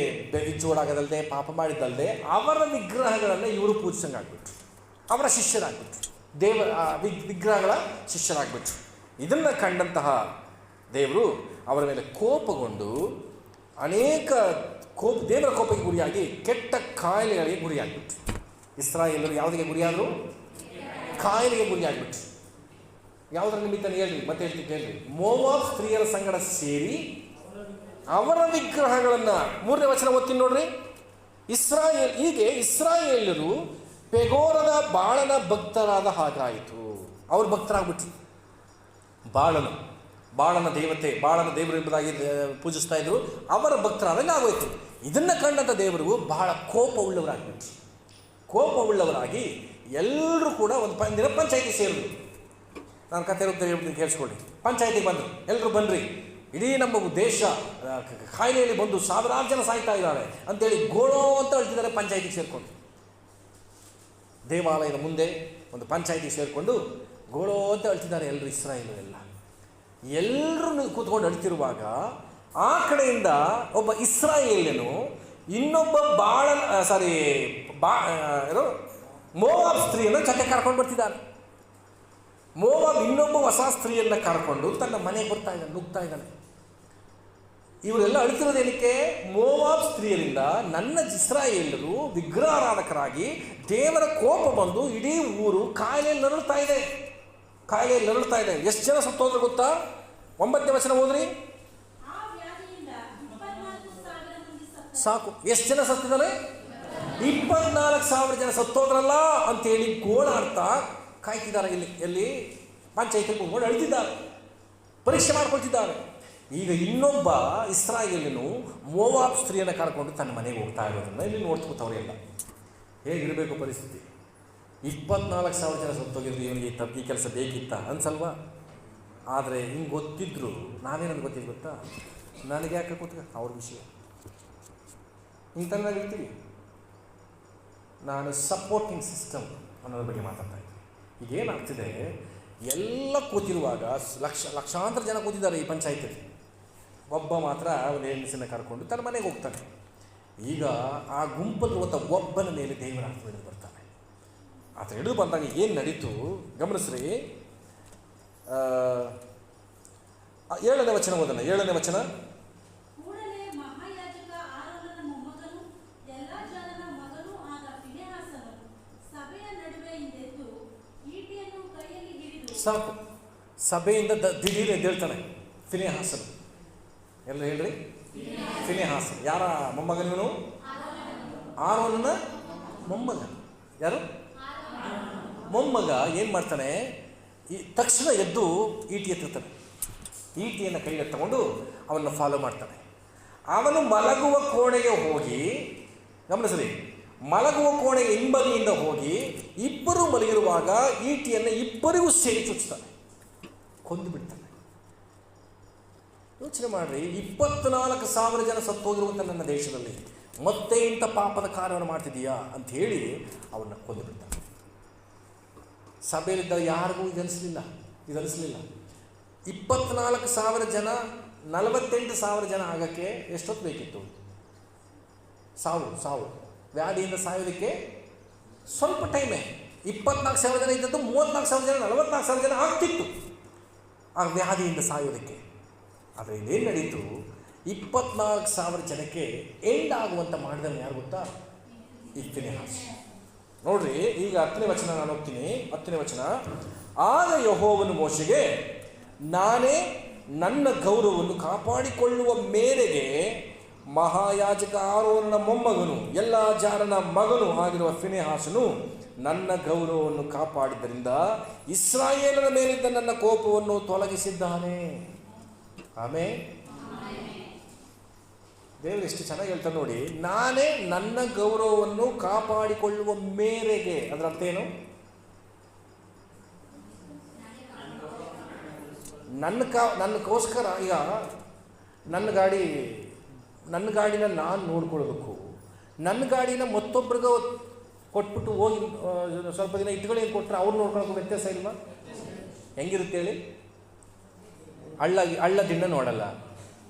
ಜೋಡಾಗದಲ್ಲದೆ ಪಾಪ ಮಾಡಿದ್ದಲ್ಲದೆ ಅವರ ವಿಗ್ರಹಗಳನ್ನು ಇವರು ಪೂಜಿಸಂಗಾಗ್ಬಿಟ್ರು, ಅವರ ಶಿಷ್ಯರಾಗ್ಬಿಟ್ರು, ವಿಗ್ರಹಗಳ ಶಿಷ್ಯರಾಗ್ಬಿಟ್ರು. ಇದನ್ನು ಕಂಡಂತಹ ದೇವರು ಅವರ ಮೇಲೆ ಕೋಪಗೊಂಡು ದೇವರ ಕೋಪಕ್ಕೆ ಗುರಿಯಾಗಿ ಕೆಟ್ಟ ಕಾಯಿಲೆಗಳಿಗೆ ಗುರಿಯಾಗ್ಬಿಟ್ರು. ಇಸ್ರಾಯೇಲರು ಯಾವುದಕ್ಕೆ ಗುರಿಯಾದರು? ಕಾಯಿಲೆಗೆ ಗುರಿಯಾಗ್ಬಿಟ್ರು. ಯಾವುದರ ನಿಮಿತ್ತ ಹೇಳ್ರಿ, ಮತ್ತೆ ಹೇಳ್ತೀನಿ ಕೇಳ್ರಿ. ಮೋವಾಬ್ ಸ್ತ್ರೀಯರ ಸಂಗಡ ಸೇರಿ ಅವರ ವಿಗ್ರಹಗಳನ್ನು, 3ನೇ ವಚನ ಓದ್ತೀನಿ ನೋಡ್ರಿ. ಹೀಗೆ ಇಸ್ರಾಯೇಲರು ಪೆಗೋರದ ಬಾಳನ ಭಕ್ತರಾದ ಹಾಗಾಯಿತು. ಅವ್ರು ಭಕ್ತರಾಗ್ಬಿಟ್ರು. ಬಾಳನ ದೇವರು ಎಂಬುದಾಗಿ ಪೂಜಿಸ್ತಾ ಇದ್ರು. ಅವರ ಭಕ್ತರಾದಂಗೆ ಆಗೋಯ್ತು. ಇದನ್ನು ಕಂಡಂಥ ದೇವರು ಬಹಳ ಕೋಪವುಳ್ಳವರಾಗಿ ಎಲ್ಲರೂ ಕೂಡ ಒಂದು ದಿನ ಪಂಚಾಯಿತಿ ಸೇರಿದ್ರು. ನಾನು ಕತೆ ಹೇಳ್ತೀನಿ, ಕೇಳಿಸ್ಕೊಳ್ಳಿ. ಪಂಚಾಯಿತಿಗೆ ಬಂದರು, ಎಲ್ಲರೂ ಬನ್ನಿರಿ, ಇಡೀ ನಮ್ಮ ದೇಶ ಕಾಯಿಲೆಯಲ್ಲಿ ಬಂದು ಸಾವಿರಾರು ಜನ ಸಾಯ್ತಾ ಇದ್ದಾರೆ ಅಂತೇಳಿ ಗೋಳೋ ಅಂತ ಹೇಳ್ತಿದ್ದಾರೆ. ಪಂಚಾಯಿತಿಗೆ ಸೇರಿಕೊಂಡು ದೇವಾಲಯದ ಮುಂದೆ ಒಂದು ಪಂಚಾಯಿತಿಗೆ ಸೇರಿಕೊಂಡು ಗೋಳೋ ಅಂತ ಹೇಳ್ತಿದ್ದಾರೆ ಎಲ್ಲರೂ. ಎಲ್ಲರೂ ಕೂತ್ಕೊಂಡು ಅಳ್ತಿರುವಾಗ ಆ ಕಡೆಯಿಂದ ಒಬ್ಬ ಇಸ್ರಾಯೇಲ್ಯನು ಇನ್ನೊಬ್ಬ ಮೋವಾಬ್ ಸ್ತ್ರೀಯನ್ನು ಜೊತೆ ಕರ್ಕೊಂಡು ಬರ್ತಿದ್ದಾನೆ. ಮೋವಾಬ್ ಇನ್ನೊಬ್ಬ ಹೊಸ ಸ್ತ್ರೀಯನ್ನು ಕರ್ಕೊಂಡು ತನ್ನ ಮನೆಗೆ ನುಗ್ತಾ ಇದ್ದಾನೆ. ಇವರೆಲ್ಲ ಅಳ್ತಿರೋದೇನಕ್ಕೆ? ಮೋವಾಬ್ ಸ್ತ್ರೀಯರಿಂದ ನನ್ನ ಇಸ್ರಾಯೇಲರು ವಿಗ್ರಹಾರಾಧಕರಾಗಿ ದೇವರ ಕೋಪ ಬಂದು ಇಡೀ ಊರು ಕಾಯಿಲೆಯಲ್ಲಿ ನರಳುತ್ತಾ ಇದೆ. ಎಷ್ಟು ಜನ ಸತ್ತೋದ್ರೆ ಗೊತ್ತಾ? 9ನೇ ವಚನ ಓದ್ರಿ ಸಾಕು. ಎಷ್ಟು ಜನ ಸತ್ತಿದ್ದಾರೆ? 24,000 ಜನ ಸತ್ತೋದ್ರಲ್ಲ ಅಂತೇಳಿ ಗೋಳಾಡ್ತಾ ಕಾಯ್ತಿದ್ದಾರೆ. ಎಲ್ಲಿ ಪಂಚಾಯಿತಿ ಕೂತ್ಕೊಂಡು ಅಳ್ತಿದ್ದಾರೆ, ಪರೀಕ್ಷೆ ಮಾಡ್ಕೊಳ್ತಿದ್ದಾರೆ. ಈಗ ಇನ್ನೊಬ್ಬ ಇಸ್ರಾಯೇಲನು ಮೋವಾಬ್ ಸ್ತ್ರೀಯನ್ನು ಕರ್ಕೊಂಡು ತನ್ನ ಮನೆಗೆ ಹೋಗ್ತಾ ಇರೋದನ್ನ ಇಲ್ಲಿ ನೋಡ್ಕೋತವ್ರೆಲ್ಲ. ಹೇಗಿರಬೇಕು ಪರಿಸ್ಥಿತಿ? 24,000 ಜನ ಸತ್ತೋಗಿದ್ರು. ಇವನಿಗೆ ಈ ಕೆಲಸ ಬೇಕಿತ್ತ ಅನ್ಸಲ್ವಾ? ಆದರೆ ಹಿಂಗೆ ಗೊತ್ತಿದ್ರು ನಾವೇನಂದು ಗೊತ್ತಿದ್ದು ಗೊತ್ತಾ? ನನಗೆ ಯಾಕೆ ಗೊತ್ತ ಅವ್ರ ವಿಷಯ ಇಂಥಲ್ಲಿ ಇರ್ತೀವಿ. ನಾನು ಸಪೋರ್ಟಿಂಗ್ ಸಿಸ್ಟಮ್ ಅನ್ನೋದ್ರ ಬಗ್ಗೆ ಮಾತಾಡ್ತಾ ಇದ್ದೀನಿ. ಈಗೇನಾಗ್ತಿದೆ, ಎಲ್ಲ ಕೂತಿರುವಾಗ ಲಕ್ಷಾಂತರ ಜನ ಕೂತಿದ್ದಾರೆ ಈ ಪಂಚಾಯಿತಿಯಲ್ಲಿ. ಒಬ್ಬ ಮಾತ್ರ ಒಂದು ಹೆಂಗಸನ್ನು ಕರ್ಕೊಂಡು ತನ್ನ ಮನೆಗೆ ಹೋಗ್ತಾನೆ. ಈಗ ಆ ಗುಂಪಲ್ಲಿರುವಂಥ ಒಬ್ಬನ ಮೇಲೆ ದೇವರ ಹಿಡಿದು ಬರ್ತಾನೆ. ಆತ ಹಿಡಿದು ಬಂದಾಗ ಏನು ನಡೀತು ಗಮನಿಸ್ರಿ. 7ನೇ ವಚನ ಓದೋಣ. 7ನೇ ವಚನ. ಸಾಕು, ಸಭೆಯಿಂದ ದಿಢೀರ್ ಎದ್ದೇಳ್ತಾನೆ ಫಿನೆಹಾಸನು. ಎಲ್ಲ ಹೇಳ್ರಿ, ಫಿನೆಹಾಸನ್ ಯಾರ ಮೊಮ್ಮಗನವನು? ಆರೋನನ ಮೊಮ್ಮಗ. ಯಾರು? ಮೊಮ್ಮಗ ಏನು ಮಾಡ್ತಾನೆ? ತಕ್ಷಣ ಎದ್ದು ಈಟಿ ಎತ್ತುತ್ತಾನೆ. ಈಟಿಯನ್ನು ಕೈಗೆ ತಗೊಂಡು ಅವನ್ನ ಫಾಲೋ ಮಾಡ್ತಾನೆ. ಅವನು ಮಲಗುವ ಕೋಣೆಗೆ ಹೋಗಿ, ಗಮನಿಸಲಿ, ಮಲಗುವ ಕೋಣೆಗೆ ಹಿಂಬದಿಯಿಂದ ಹೋಗಿ ಇಬ್ಬರು ಮಲಗಿರುವಾಗ ಈಟಿಯನ್ನು ಇಬ್ಬರಿಗೂ ಸೇರಿ ಚುಚ್ತಾನೆ, ಕೊಂದು ಬಿಡ್ತಾನೆ. ಯೋಚನೆ ಮಾಡ್ರಿ, 24,000 ಜನ ಸತ್ತೋಗಿರುವಂಥ ನನ್ನ ದೇಶದಲ್ಲಿ ಮತ್ತೆ ಇಂಥ ಪಾಪದ ಕಾರ್ಯವನ್ನು ಮಾಡ್ತಿದೀಯಾ ಅಂತ ಹೇಳಿ ಅವನ್ನ ಕೊಂದು ಬಿಡ್ತಾನೆ. ಸಭೆಯಲ್ಲಿದ್ದ ಯಾರಿಗೂ ಇದನಿಸಲಿಲ್ಲ. 24,000 ಜನ 48,000 ಜನ ಆಗೋಕ್ಕೆ ಎಷ್ಟೊತ್ತು ಬೇಕಿತ್ತು? ಸಾವು ವ್ಯಾಧಿಯಿಂದ ಸಾಯೋದಕ್ಕೆ ಸ್ವಲ್ಪ ಟೈಮೇ. 24,000 ಜನ ಇದ್ದದ್ದು 34,000 ಜನ 44,000 ಜನ ಆಗ್ತಿತ್ತು ಆ ವ್ಯಾಧಿಯಿಂದ ಸಾಯೋದಕ್ಕೆ. ಆದರೆ ಇದೇನು ನಡೀತು? 24,000 ಜನಕ್ಕೆ ಎಂಡ್ ಆಗುವಂಥ ಮಾಡಿದನ್ನು ಯಾರು ಗೊತ್ತಾ? ಈ ಫಿನೆಹಾಸ್. ನೋಡ್ರಿ, ಈಗ 10ನೇ ವಚನ ನಾನು ಹೋಗ್ತೀನಿ. 10ನೇ ವಚನ. ಆಗ ಯೆಹೋವನು ಮೋಶೆಗೆ, ನಾನೇ ನನ್ನ ಗೌರವವನ್ನು ಕಾಪಾಡಿಕೊಳ್ಳುವ ಮೇರೆಗೆ ಮಹಾಯಾಜಕ ಆರೋನನ ಮೊಮ್ಮಗನು ಎಲ್ಲಾಜಾರನ ಮಗನು ಆಗಿರುವ ಫಿನೆಹಾಸನು ನನ್ನ ಗೌರವವನ್ನು ಕಾಪಾಡಿದ್ದರಿಂದ ಇಸ್ರಾಯೇಲರ ಮೇಲಿದ್ದ ನನ್ನ ಕೋಪವನ್ನು ತೊಲಗಿಸಿದ್ದಾನೆ. ಆಮೇಲೆ ದೇವರು ಎಷ್ಟು ಚೆನ್ನಾಗಿ ಹೇಳ್ತಾರೆ ನೋಡಿ. ನಾನೇ ನನ್ನ ಗೌರವವನ್ನು ಕಾಪಾಡಿಕೊಳ್ಳುವ ಮೇರೆಗೆ, ಅದರ ಅರ್ಥ ಏನು? ನನ್ನಕ್ಕೋಸ್ಕರ ಈಗ ನನ್ನ ಗಾಡಿನ ನಾನು ನೋಡ್ಕೊಳ್ಬೇಕು. ನನ್ನ ಗಾಡಿನ ಮತ್ತೊಬ್ರಿಗೆ ಕೊಟ್ಬಿಟ್ಟು ಹೋಗಿ ಸ್ವಲ್ಪ ದಿನ ಇಟ್ಕೊಳ್ಳಿ ಕೊಟ್ಟರೆ ಅವ್ರು ನೋಡ್ಕೊಳ್ಳೋಕೆ ವ್ಯತ್ಯಾಸ ಇಲ್ವಾ? ಹೆಂಗಿರುತ್ತೆ ಹೇಳಿ? ಹಳ್ಳದಿಂದ ನೋಡಲ್ಲ,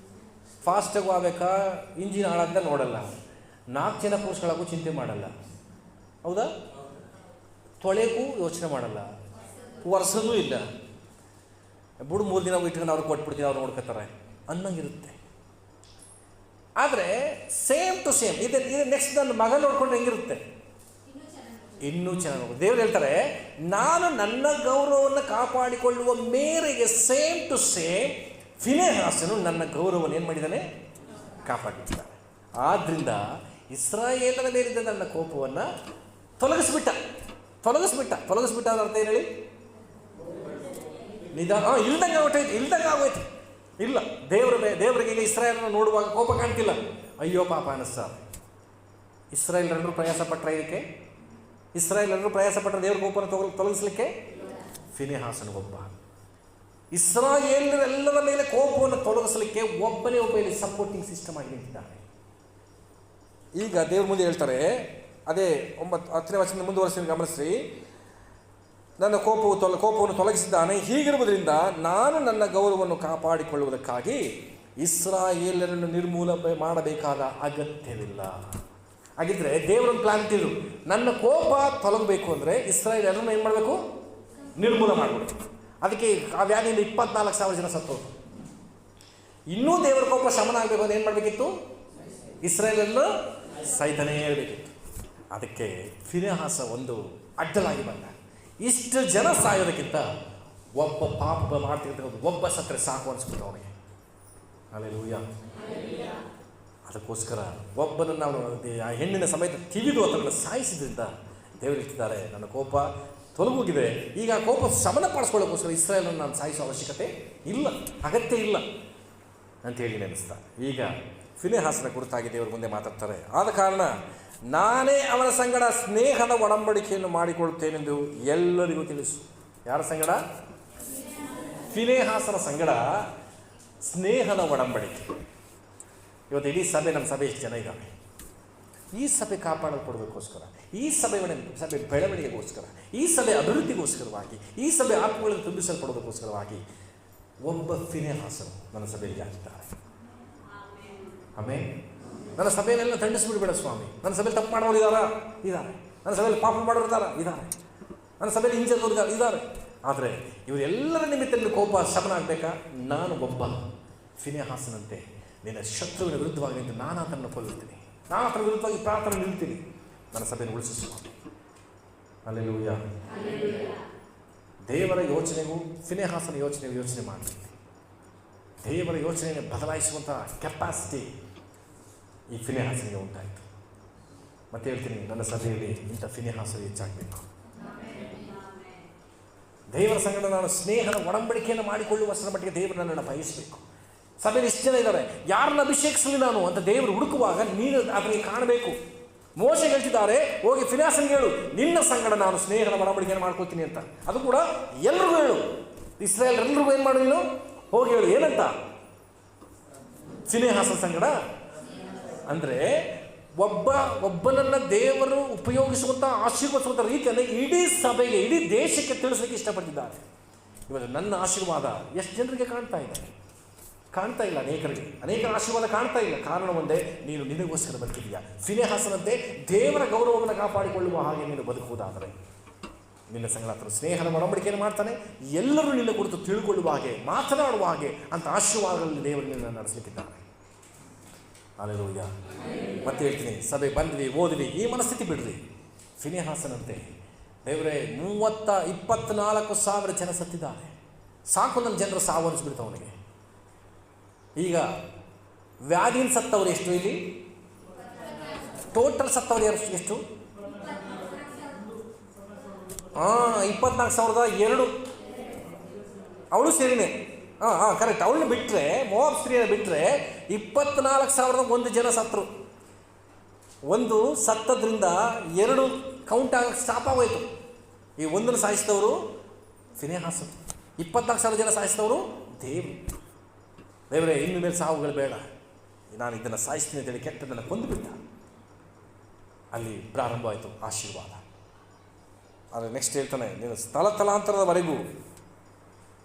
ಫಾಸ್ಟಾಗಿ ಹೋಗ್ಬೇಕಾ ಇಂಜಿನ್ ಹಾಳಾದ ನೋಡಲ್ಲ, 4 ಜನ ಪೋಸ್ಟ್ಗಳಾಗೂ ಚಿಂತೆ ಮಾಡಲ್ಲ, ಹೌದಾ? ತೊಳೆಗೂ ಯೋಚನೆ ಮಾಡಲ್ಲ, ಒರೆಸೋದು ಇಲ್ಲ, ಬಿಡು 3 ದಿನ ಇಟ್ಕೊಂಡು ಅವ್ರಿಗೆ ಕೊಟ್ಬಿಡ್ತೀನಿ, ಅವ್ರು ನೋಡ್ಕೊತಾರೆ ಅನ್ನಂಗಿರುತ್ತೆ. ಆದರೆ ಸೇಮ್ ಟು ಸೇಮ್ ಇದು ನೆಕ್ಸ್ಟ್ ನನ್ನ ಮಗ ನೋಡ್ಕೊಂಡು ಹೆಂಗಿರುತ್ತೆ? ಇನ್ನೂ ಚೆನ್ನಾಗಿ. ದೇವ್ರು ಹೇಳ್ತಾರೆ, ನಾನು ನನ್ನ ಗೌರವವನ್ನು ಕಾಪಾಡಿಕೊಳ್ಳುವ ಮೇರೆಗೆ ಸೇಮ್ ಟು ಸೇಮ್ ಫಿನೆಹಾಸನು ನನ್ನ ಗೌರವವನ್ನು ಏನು ಮಾಡಿದ್ದಾನೆ? ಕಾಪಾಡಿದ್ದಾನೆ. ಆದ್ದರಿಂದ ಇಸ್ರಾಯೇಲರ ಮೇಲಿದ್ದ ನನ್ನ ಕೋಪವನ್ನು ತೊಲಗಿಸ್ಬಿಟ್ಟ ಅದರ ಅರ್ಥ ಏನು ಹೇಳಿ? ಇಲ್ದಂಗೆ ಆಗೋಯ್ತು. ಇಲ್ಲ, ದೇವರಿಗೆ ಈಗ ಇಸ್ರಾಯೇಲನ್ನು ನೋಡುವಾಗ ಕೋಪ ಕಾಣ್ತಿಲ್ಲ, ಅಯ್ಯೋ ಪಾಪ ಅನ್ನಿಸ್ತ. ಇಸ್ರಾಯೇಲರು ಪ್ರಯಾಸ ಪಟ್ಟರೆ ಇದಕ್ಕೆ? ಇಸ್ರಾಯೇಲರು ಪ್ರಯಾಸ ಪಟ್ಟರೆ ದೇವ್ರ ಕೋಪವನ್ನು ತೊಲಗಿಸ್ಲಿಕ್ಕೆ? ಫಿನೆಹಾಸನಿಗೊಬ್ಬ. ಇಸ್ರಾಯೇಲರೆಲ್ಲರ ಮೇಲೆ ಕೋಪವನ್ನು ತೊಲಗಿಸಲಿಕ್ಕೆ ಒಬ್ಬನೇ ಒಬ್ಬ ಇಲ್ಲಿ ಸಪೋರ್ಟಿಂಗ್ ಸಿಸ್ಟಮ್ ಆಗಿ ನಿಂತಿದ್ದಾನೆ. ಈಗ ದೇವ್ರ ಮುಂದೆ ಹೇಳ್ತಾರೆ, ಅದೇ 10ನೇ ವಚನ ಮುಂದುವರೆಸಿ ಗಮನಿಸ್ರಿ. ನನ್ನ ಕೋಪವನ್ನು ತೊಲಗಿಸಿದ್ದಾನೆ. ಹೀಗಿರುವುದರಿಂದ ನಾನು ನನ್ನ ಗೌರವವನ್ನು ಕಾಪಾಡಿಕೊಳ್ಳುವುದಕ್ಕಾಗಿ ಇಸ್ರಾಯೇಲರನ್ನು ನಿರ್ಮೂಲ ಮಾಡಬೇಕಾದ ಅಗತ್ಯವಿಲ್ಲ. ಹಾಗಿದ್ರೆ ದೇವರನ್ನು ಪ್ಲಾನ್ ಇಟ್ಟಿದ್ರು, ನನ್ನ ಕೋಪ ತೊಲಗಬೇಕು ಅಂದರೆ ಇಸ್ರಾಯೇಲರನ್ನು ಏನು ಮಾಡಬೇಕು? ನಿರ್ಮೂಲ ಮಾಡಬೇಕು. ಅದಕ್ಕೆ ಆ ವ್ಯಾಧಿಯಿಂದ 24,000 ಜನ ಸತ್ತೋದು. ಇನ್ನೂ ದೇವರ ಕೋಪ ಶಮನ ಆಗಬೇಕು ಅಂದರೆ ಏನು ಮಾಡಬೇಕಿತ್ತು? ಇಸ್ರಾಯೇಲನ್ನು ಸೈತಾನೇ ಇರಬೇಕಿತ್ತು. ಅದಕ್ಕೆ ಫಿನೆಹಾಸ ಒಂದು ಅಡ್ಡಲಾಗಿ ಬಂದ. ಇಷ್ಟು ಜನ ಸಾಯೋದಕ್ಕಿಂತ ಒಬ್ಬ ಪಾಪ ಮಾಡ್ತಿರ್ತಕ್ಕಂಥ ಒಬ್ಬ ಸತ್ತರೆ ಸಾಕು ಅನಿಸ್ಬಿಟ್ಟು ಅವನಿಗೆ. ಹಲ್ಲೆಲೂಯಾ. ಅದಕ್ಕೋಸ್ಕರ ಒಬ್ಬನನ್ನು ಅವನು ಆ ಹೆಣ್ಣಿನ ಸಮೇತ ತಿವಿದು ಅದನ್ನು ಸಾಯಿಸಿದ್ರಿಂದ ದೇವರು ಇರ್ತಿದ್ದಾರೆ, ನನ್ನ ಕೋಪ ತೊಲಗೋಗಿದೆ, ಈಗ ಕೋಪ ಶಮನ ಪಡಿಸ್ಕೊಳ್ಳೋಕ್ಕೋಸ್ಕರ ಇಸ್ರಾಯೇಲನ್ನು ನಾನು ಸಾಯಿಸೋ ಅವಶ್ಯಕತೆ ಇಲ್ಲ, ಅಗತ್ಯ ಇಲ್ಲ ಅಂತೇಳಿ ನೆನೆಸ್ತಾರೆ. ಈಗ ಫಿನೆಹಾಸನ ಕುರಿತಾಗಿ ದೇವರು ಮುಂದೆ ಮಾತಾಡ್ತಾರೆ. ಆದ ಕಾರಣ ನಾನೇ ಅವನ ಸಂಗಡ ಸ್ನೇಹದ ಒಡಂಬಡಿಕೆಯನ್ನು ಮಾಡಿಕೊಳ್ಳುತ್ತೇನೆಂದು ಎಲ್ಲರಿಗೂ ತಿಳಿಸು. ಯಾರ ಸಂಗಡ? ಫಿನೆಹಾಸನ ಸಂಗಡ ಸ್ನೇಹದ ಒಡಂಬಡಿಕೆ. ಇವತ್ತು ಇಡೀ ಸಭೆ, ನಮ್ಮ ಸಭೆ ಎಷ್ಟು ಜನ ಇದ್ದಾವೆ? ಈ ಸಭೆ ಕಾಪಾಡಲ್ಪಡೋದಕ್ಕೋಸ್ಕರ, ಈ ಸಭೆ ಬೆಳವಣಿಗೆಗೋಸ್ಕರ, ಈ ಸಭೆ ಅಭಿವೃದ್ಧಿಗೋಸ್ಕರವಾಗಿ, ಈ ಸಭೆ ಆತ್ಮಗಳನ್ನು ತುಂಬಿಸಲ್ಪಡೋದಕ್ಕೋಸ್ಕರವಾಗಿ ಒಬ್ಬ ಫಿನೆಹಾಸನು ನನ್ನ ಸಭೆಯಲ್ಲಿ ಆಗಿದ್ದಾರೆ. ಆಮೇಲೆ ನನ್ನ ಸಭೆಯನ್ನೆಲ್ಲ ದಂಡಿಸ್ಬಿಡ್ಬೇಡ ಸ್ವಾಮಿ. ನನ್ನ ಸಭೆಯಲ್ಲಿ ತಪ್ಪು ಮಾಡೋರು ಇದ್ದಾರೆ, ನನ್ನ ಸಭೆಯಲ್ಲಿ ಪಾಪ ಮಾಡೋರು ಇದ್ದಾರೆ, ನನ್ನ ಸಭೆಯಲ್ಲಿ ಹಿಂಜರಿದವರು ಇದ್ದಾರೆ. ಆದರೆ ಇವರೆಲ್ಲರ ನಿಮಿತ್ತ ಕೋಪ ಶಮನ ಆಗಬೇಕಾ? ನಾನು ಒಬ್ಬ ಫಿನೆಹಾಸನಂತೆ ನಿನ್ನ ಶತ್ರುವಿನ ವಿರುದ್ಧವಾಗಿ ನಿಂತು ನಾನು ಆತನನ್ನು ಕೊಲ್ಲುತ್ತೀನಿ, ನಾನು ಆತನ ವಿರುದ್ಧವಾಗಿ ಪ್ರಾರ್ಥನೆ ನಿಲ್ತೀನಿ, ನನ್ನ ಸಭೆಯನ್ನು ಉಳಿಸುವ. ಹಲ್ಲೆಲೂಯಾ. ದೇವರ ಯೋಚನೆಗೂ ಫಿನೆಹಾಸನ ಯೋಚನೆಗೂ ಯೋಚನೆ ಮಾಡಬೇಕು. ದೇವರ ಯೋಚನೆಯನ್ನು ಬದಲಾಯಿಸುವಂಥ ಕೆಪಾಸಿಟಿ ಈ ಫಿನೆಹಾಸನಿಗೆ ಉಂಟಾಯಿತು. ಮತ್ತೆ ಹೇಳ್ತೀನಿ, ನನ್ನ ಸಭೆಯಲ್ಲಿ ಇಂಥ ಫಿನೆಹಾಸರು ಹೆಚ್ಚಾಗಬೇಕು. ದೇವರ ಸಂಗಡ ನಾನು ಸ್ನೇಹದ ಒಡಂಬಡಿಕೆಯನ್ನು ಮಾಡಿಕೊಳ್ಳುವಷ್ಟರ ಮಟ್ಟಿಗೆ ದೇವರು ನನ್ನನ್ನು ಬಯಸಬೇಕು. ಸಭೆಯಲ್ಲಿ ಇಷ್ಟು ಜನ ಇದ್ದಾರೆ, ಯಾರನ್ನ ಅಭಿಷೇಕಿಸಲಿ ನಾನು ಅಂತ ದೇವರು ಹುಡುಕುವಾಗ ನೀನು ಅದನ್ನು ಕಾಣಬೇಕು. ಮೋಶೆ ಹೇಳ್ತಿದ್ದಾರೆ, ಹೋಗಿ ಫಿನೆಹಾಸನಿಗೆ ಹೇಳು, ನಿನ್ನ ಸಂಗಡ ನಾನು ಸ್ನೇಹದ ಒಡಂಬಡಿಕೆಯನ್ನು ಮಾಡ್ಕೊಳ್ತೀನಿ ಅಂತ. ಅದು ಕೂಡ ಎಲ್ರಿಗೂ ಹೇಳು, ಇಸ್ರಾಯೇಲರೆಲ್ಲರಿಗೂ ಏನು ಮಾಡು, ನೀನು ಹೋಗಿ ಹೇಳು. ಏನಂತ? ಫಿನೆಹಾಸನ ಸಂಗಡ ಅಂದರೆ ಒಬ್ಬನನ್ನು ದೇವರು ಉಪಯೋಗಿಸುವಂಥ ಆಶೀರ್ವದಿಸುವಂಥ ರೀತಿಯನ್ನು ಇಡೀ ಸಭೆಗೆ, ಇಡೀ ದೇಶಕ್ಕೆ ತಿಳಿಸಲಿಕ್ಕೆ ಇಷ್ಟಪಟ್ಟಿದ್ದಾರೆ. ಇವತ್ತು ನನ್ನ ಆಶೀರ್ವಾದ ಎಷ್ಟು ಜನರಿಗೆ ಕಾಣ್ತಾ ಇದೆ? ಕಾಣ್ತಾ ಇಲ್ಲ. ಅನೇಕರ ಆಶೀರ್ವಾದ ಕಾಣ್ತಾ ಇಲ್ಲ. ಕಾರಣ ಒಂದೇ, ನೀನು ನಿನಗೋಸ್ಕರ ಬದುಕಿದೆಯಾ. ಫಿನೆಹಾಸನಂತೆ ದೇವರ ಗೌರವವನ್ನು ಕಾಪಾಡಿಕೊಳ್ಳುವ ಹಾಗೆ ನೀನು ಬದುಕುವುದಾದರೆ ನಿನ್ನ ಸಂಗಡ ಸ್ನೇಹದ ಒಡಂಬಡಿಕೆಯನ್ನು ಮಾಡ್ತಾನೆ. ಎಲ್ಲರೂ ನಿನ್ನ ಕುರಿತು ತಿಳ್ಕೊಳ್ಳುವ ಹಾಗೆ, ಮಾತನಾಡುವ ಹಾಗೆ ಅಂತ ಆಶೀರ್ವಾದಗಳಲ್ಲಿ ದೇವರು ನಿನ್ನ ನಡೆಸಲಿಕ್ಕಿದ್ದಾನೆ. ಹಲ್ಲೆಲೂಯಾ. ಮತ್ತೆ ಹೇಳ್ತೀನಿ, ಸಭೆ ಬಂದ್ವಿ, ಓದ್ವಿ, ಈ ಮನಸ್ಥಿತಿ ಬಿಡ್ರಿ. ಫಿನೆಹಾಸನಂತೆ ದೇವರೇ 24,000 ಜನ ಸತ್ತಿದ್ದಾರೆ, ಸಾಕು ನನ್ನ ಜನರು ಸಾವು ಅನಿಸ್ಬಿಡ್ತು ಅವನಿಗೆ. ಈಗ ವ್ಯಾಧಿಯಿಂದ ಸತ್ತವರು ಎಷ್ಟು ಇಲ್ಲಿ? ಟೋಟಲ್ ಸತ್ತವರು ಎಷ್ಟು? 24,002. ಅವಳು ಸೇರಿನೇ. ಕರೆಕ್ಟ್. ಅವಳನ್ನ ಬಿಟ್ಟರೆ, ಮೋವಾಬ್ ಸ್ತ್ರೀಯನ್ನು ಬಿಟ್ಟರೆ 24,001 ಜನ ಸತ್ತರು. ಒಂದು ಸತ್ತದ್ರಿಂದ 2 ಕೌಂಟ್ ಆಗಕ್ಕೆ ಸ್ಟಾಪ್ ಆಗೋಯ್ತು. ಈ ಒಂದನ್ನು ಸಾಯಿಸಿದವರು ಫಿನೆಹಾಸ್, 24,000 ಜನ ಸಾಯಿಸಿದವರು ದೇವರೇ ಇನ್ನು ಮೇಲೆ ಸಾವುಗಳು ಬೇಡ, ನಾನು ಇದನ್ನು ಸಾಯಿಸ್ತೀನಿ ಅಂತೇಳಿ ಕೆಟ್ಟದನ್ನು ಕೊಂದುಬಿಟ್ಟ. ಅಲ್ಲಿ ಪ್ರಾರಂಭ ಆಯಿತು ಆಶೀರ್ವಾದ. ಆದರೆ ನೆಕ್ಸ್ಟ್ ಹೇಳ್ತಾನೆ, ನೀನು ತಲಾಂತರದವರೆಗೂ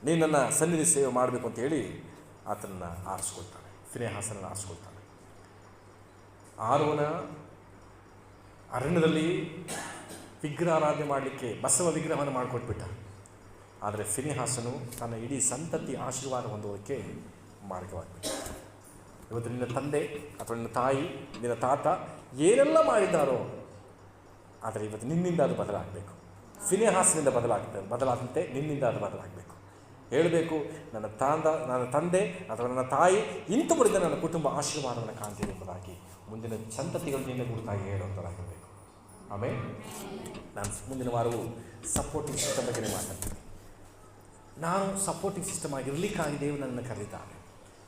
ನೀನು ನನ್ನ ಸನ್ನಿಧಿ ಸೇವೆ ಮಾಡಬೇಕು ಅಂತೇಳಿ ಆತನನ್ನು ಆರಿಸ್ಕೊಳ್ತಾನೆ, ಫಿನೆಹಾಸನನ್ನು ಆರಿಸ್ಕೊಳ್ತಾನೆ. ಆರೋನ ಅರಣ್ಯದಲ್ಲಿ ವಿಗ್ರಹಾರಾಧನೆ ಮಾಡಲಿಕ್ಕೆ ಬಸವ ವಿಗ್ರಹವನ್ನು ಮಾಡಿಕೊಟ್ಬಿಟ್ಟ. ಆದರೆ ಫಿನೆಹಾಸನು ತನ್ನ ಇಡೀ ಸಂತತಿ ಆಶೀರ್ವಾದ ಹೊಂದುವುದಕ್ಕೆ ಮಾರ್ಗವಾಗಬೇಕು. ಇವತ್ತು ನಿನ್ನ ತಂದೆ ಅಥವಾ ನಿನ್ನ ತಾಯಿ, ನಿನ್ನ ತಾತ ಏನೆಲ್ಲ ಮಾಡಿದ್ದಾರೋ, ಆದರೆ ಇವತ್ತು ನಿನ್ನಿಂದ ಅದು ಬದಲಾಗಬೇಕು. ಫಿನೆಹಾಸನಿಂದ ಬದಲಾದಂತೆ ನಿನ್ನಿಂದ ಅದು ಬದಲಾಗಬೇಕು. ಹೇಳಬೇಕು, ನನ್ನ ತಂದೆ ಅಥವಾ ನನ್ನ ತಾಯಿ ಇಂಥವರಿಂದ ನನ್ನ ಕುಟುಂಬ ಆಶೀರ್ವಾದವನ್ನು ಕಾಣ್ತೀನಿ ಎಂಬುದಾಗಿ ಮುಂದಿನ ಸಂತತಿಗಳು ನಿನ್ನ ಕುರಿತಾಗಿ ಹೇಳುವಂಥದ್ದಾಗಿರಬೇಕು. ಆಮೇಲೆ ನಾನು ಮುಂದಿನ ವಾರವು ಸಪೋರ್ಟಿಂಗ್ ಸಿಸ್ಟಮ್ ಬಗ್ಗೆ ಮಾತಾಡ್ತೀನಿ. ನಾನು ಸಪೋರ್ಟಿಂಗ್ ಸಿಸ್ಟಮ್ ಆಗಿರಲಿಕ್ಕಾಗಿ ದೇವರು ನನ್ನನ್ನು ಕರೆದಿದ್ದಾನೆ.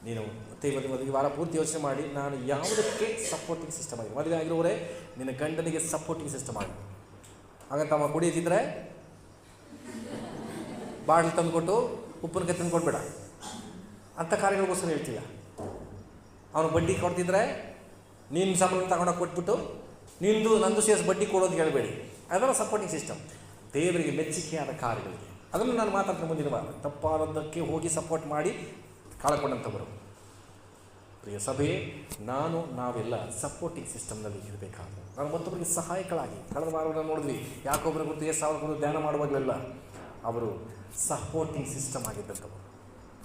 ನೀನು ಮದುವೆ ವಾರ ಪೂರ್ತಿ ಯೋಚನೆ ಮಾಡಿ, ನಾನು ಯಾವುದಕ್ಕೆ ಸಪೋರ್ಟಿಂಗ್ ಸಿಸ್ಟಮ್ ಆಗಿದೆ. ಮದುವೆ ಆಗಿರೋವರೇ ನಿನ್ನ ಗಂಡನಿಗೆ ಸಪೋರ್ಟಿಂಗ್ ಸಿಸ್ಟಮ್ ಆಗಿದೆ. ಹಾಗಂತ ಅವ ಕುಡಿಯುತ್ತಿದ್ದರೆ ಬಾಟ್ಲು ತಂದುಕೊಟ್ಟು ಉಪ್ಪಿನ ಕೈ ತಂದು ಕೊಡ್ಬೇಡ, ಅಂಥ ಕಾರ್ಯಗಳಿಗೋಸ್ಕರ ಹೇಳ್ತೀಯ. ಅವನು ಬಡ್ಡಿ ಕೊಡ್ತಿದ್ರೆ ನೀನು ಸಂಬಳ ತಗೊಂಡೋಗಿ ಕೊಟ್ಬಿಟ್ಟು ನಂದು ಸೇರಿಸಿ ಬಡ್ಡಿ ಕೊಡೋದು ಹೇಳಬೇಡಿ. ಅದರ ಸಪೋರ್ಟಿಂಗ್ ಸಿಸ್ಟಮ್ ದೇವರಿಗೆ ಮೆಚ್ಚುಗೆಯಾದ ಕಾರ್ಯಗಳಿಗೆ. ಅದನ್ನು ನಾನು ಮಾತಾಡ್ತೀನಿ ಮುಂದಿನ ವಾರ. ತಪ್ಪಾದದ್ದಕ್ಕೆ ಹೋಗಿ ಸಪೋರ್ಟ್ ಮಾಡಿ ಕಳ್ಕೊಂಡಂಥವರು. ಪ್ರಿಯ ಸಭೆ, ನಾವೆಲ್ಲ ಸಪೋರ್ಟಿಂಗ್ ಸಿಸ್ಟಮ್ನಲ್ಲಿ ಇರಬೇಕಾದ್ರೆ ನಾವು ಮತ್ತೊಬ್ಬರಿಗೆ ಸಹಾಯಕಳಾಗಿ. ಕಳೆದ ವಾರಗಳನ್ನು ನೋಡಿದ್ವಿ, ಯಾಕೊಬ್ಬರ ಕುರಿತು 10,000 ಧ್ಯಾನ ಮಾಡುವಾಗಲೆಲ್ಲ ಅವರು ಸಪೋರ್ಟಿಂಗ್ ಸಿಸ್ಟಮ್ ಆಗಿದ್ದಂಥವರು.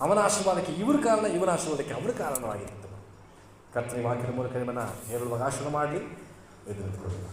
ಅವನ ಆಶೀರ್ವಾದಕ್ಕೆ ಇವರು ಕಾರಣ, ಇವನ ಆಶೀರ್ವಾದಕ್ಕೆ ಅವರು ಕಾರಣವಾಗಿದ್ದಂಥವರು. ಕರ್ತನ ವಾಕ್ಯದ ಮೂಲಕ ನಿಮ್ಮನ್ನು ಹೇಳುವಾಗ ಆಶೀರ್ವಾದ ಮಾಡಲಿ. ಎದುರಿದುಕೊಳ್ಳೋಣ.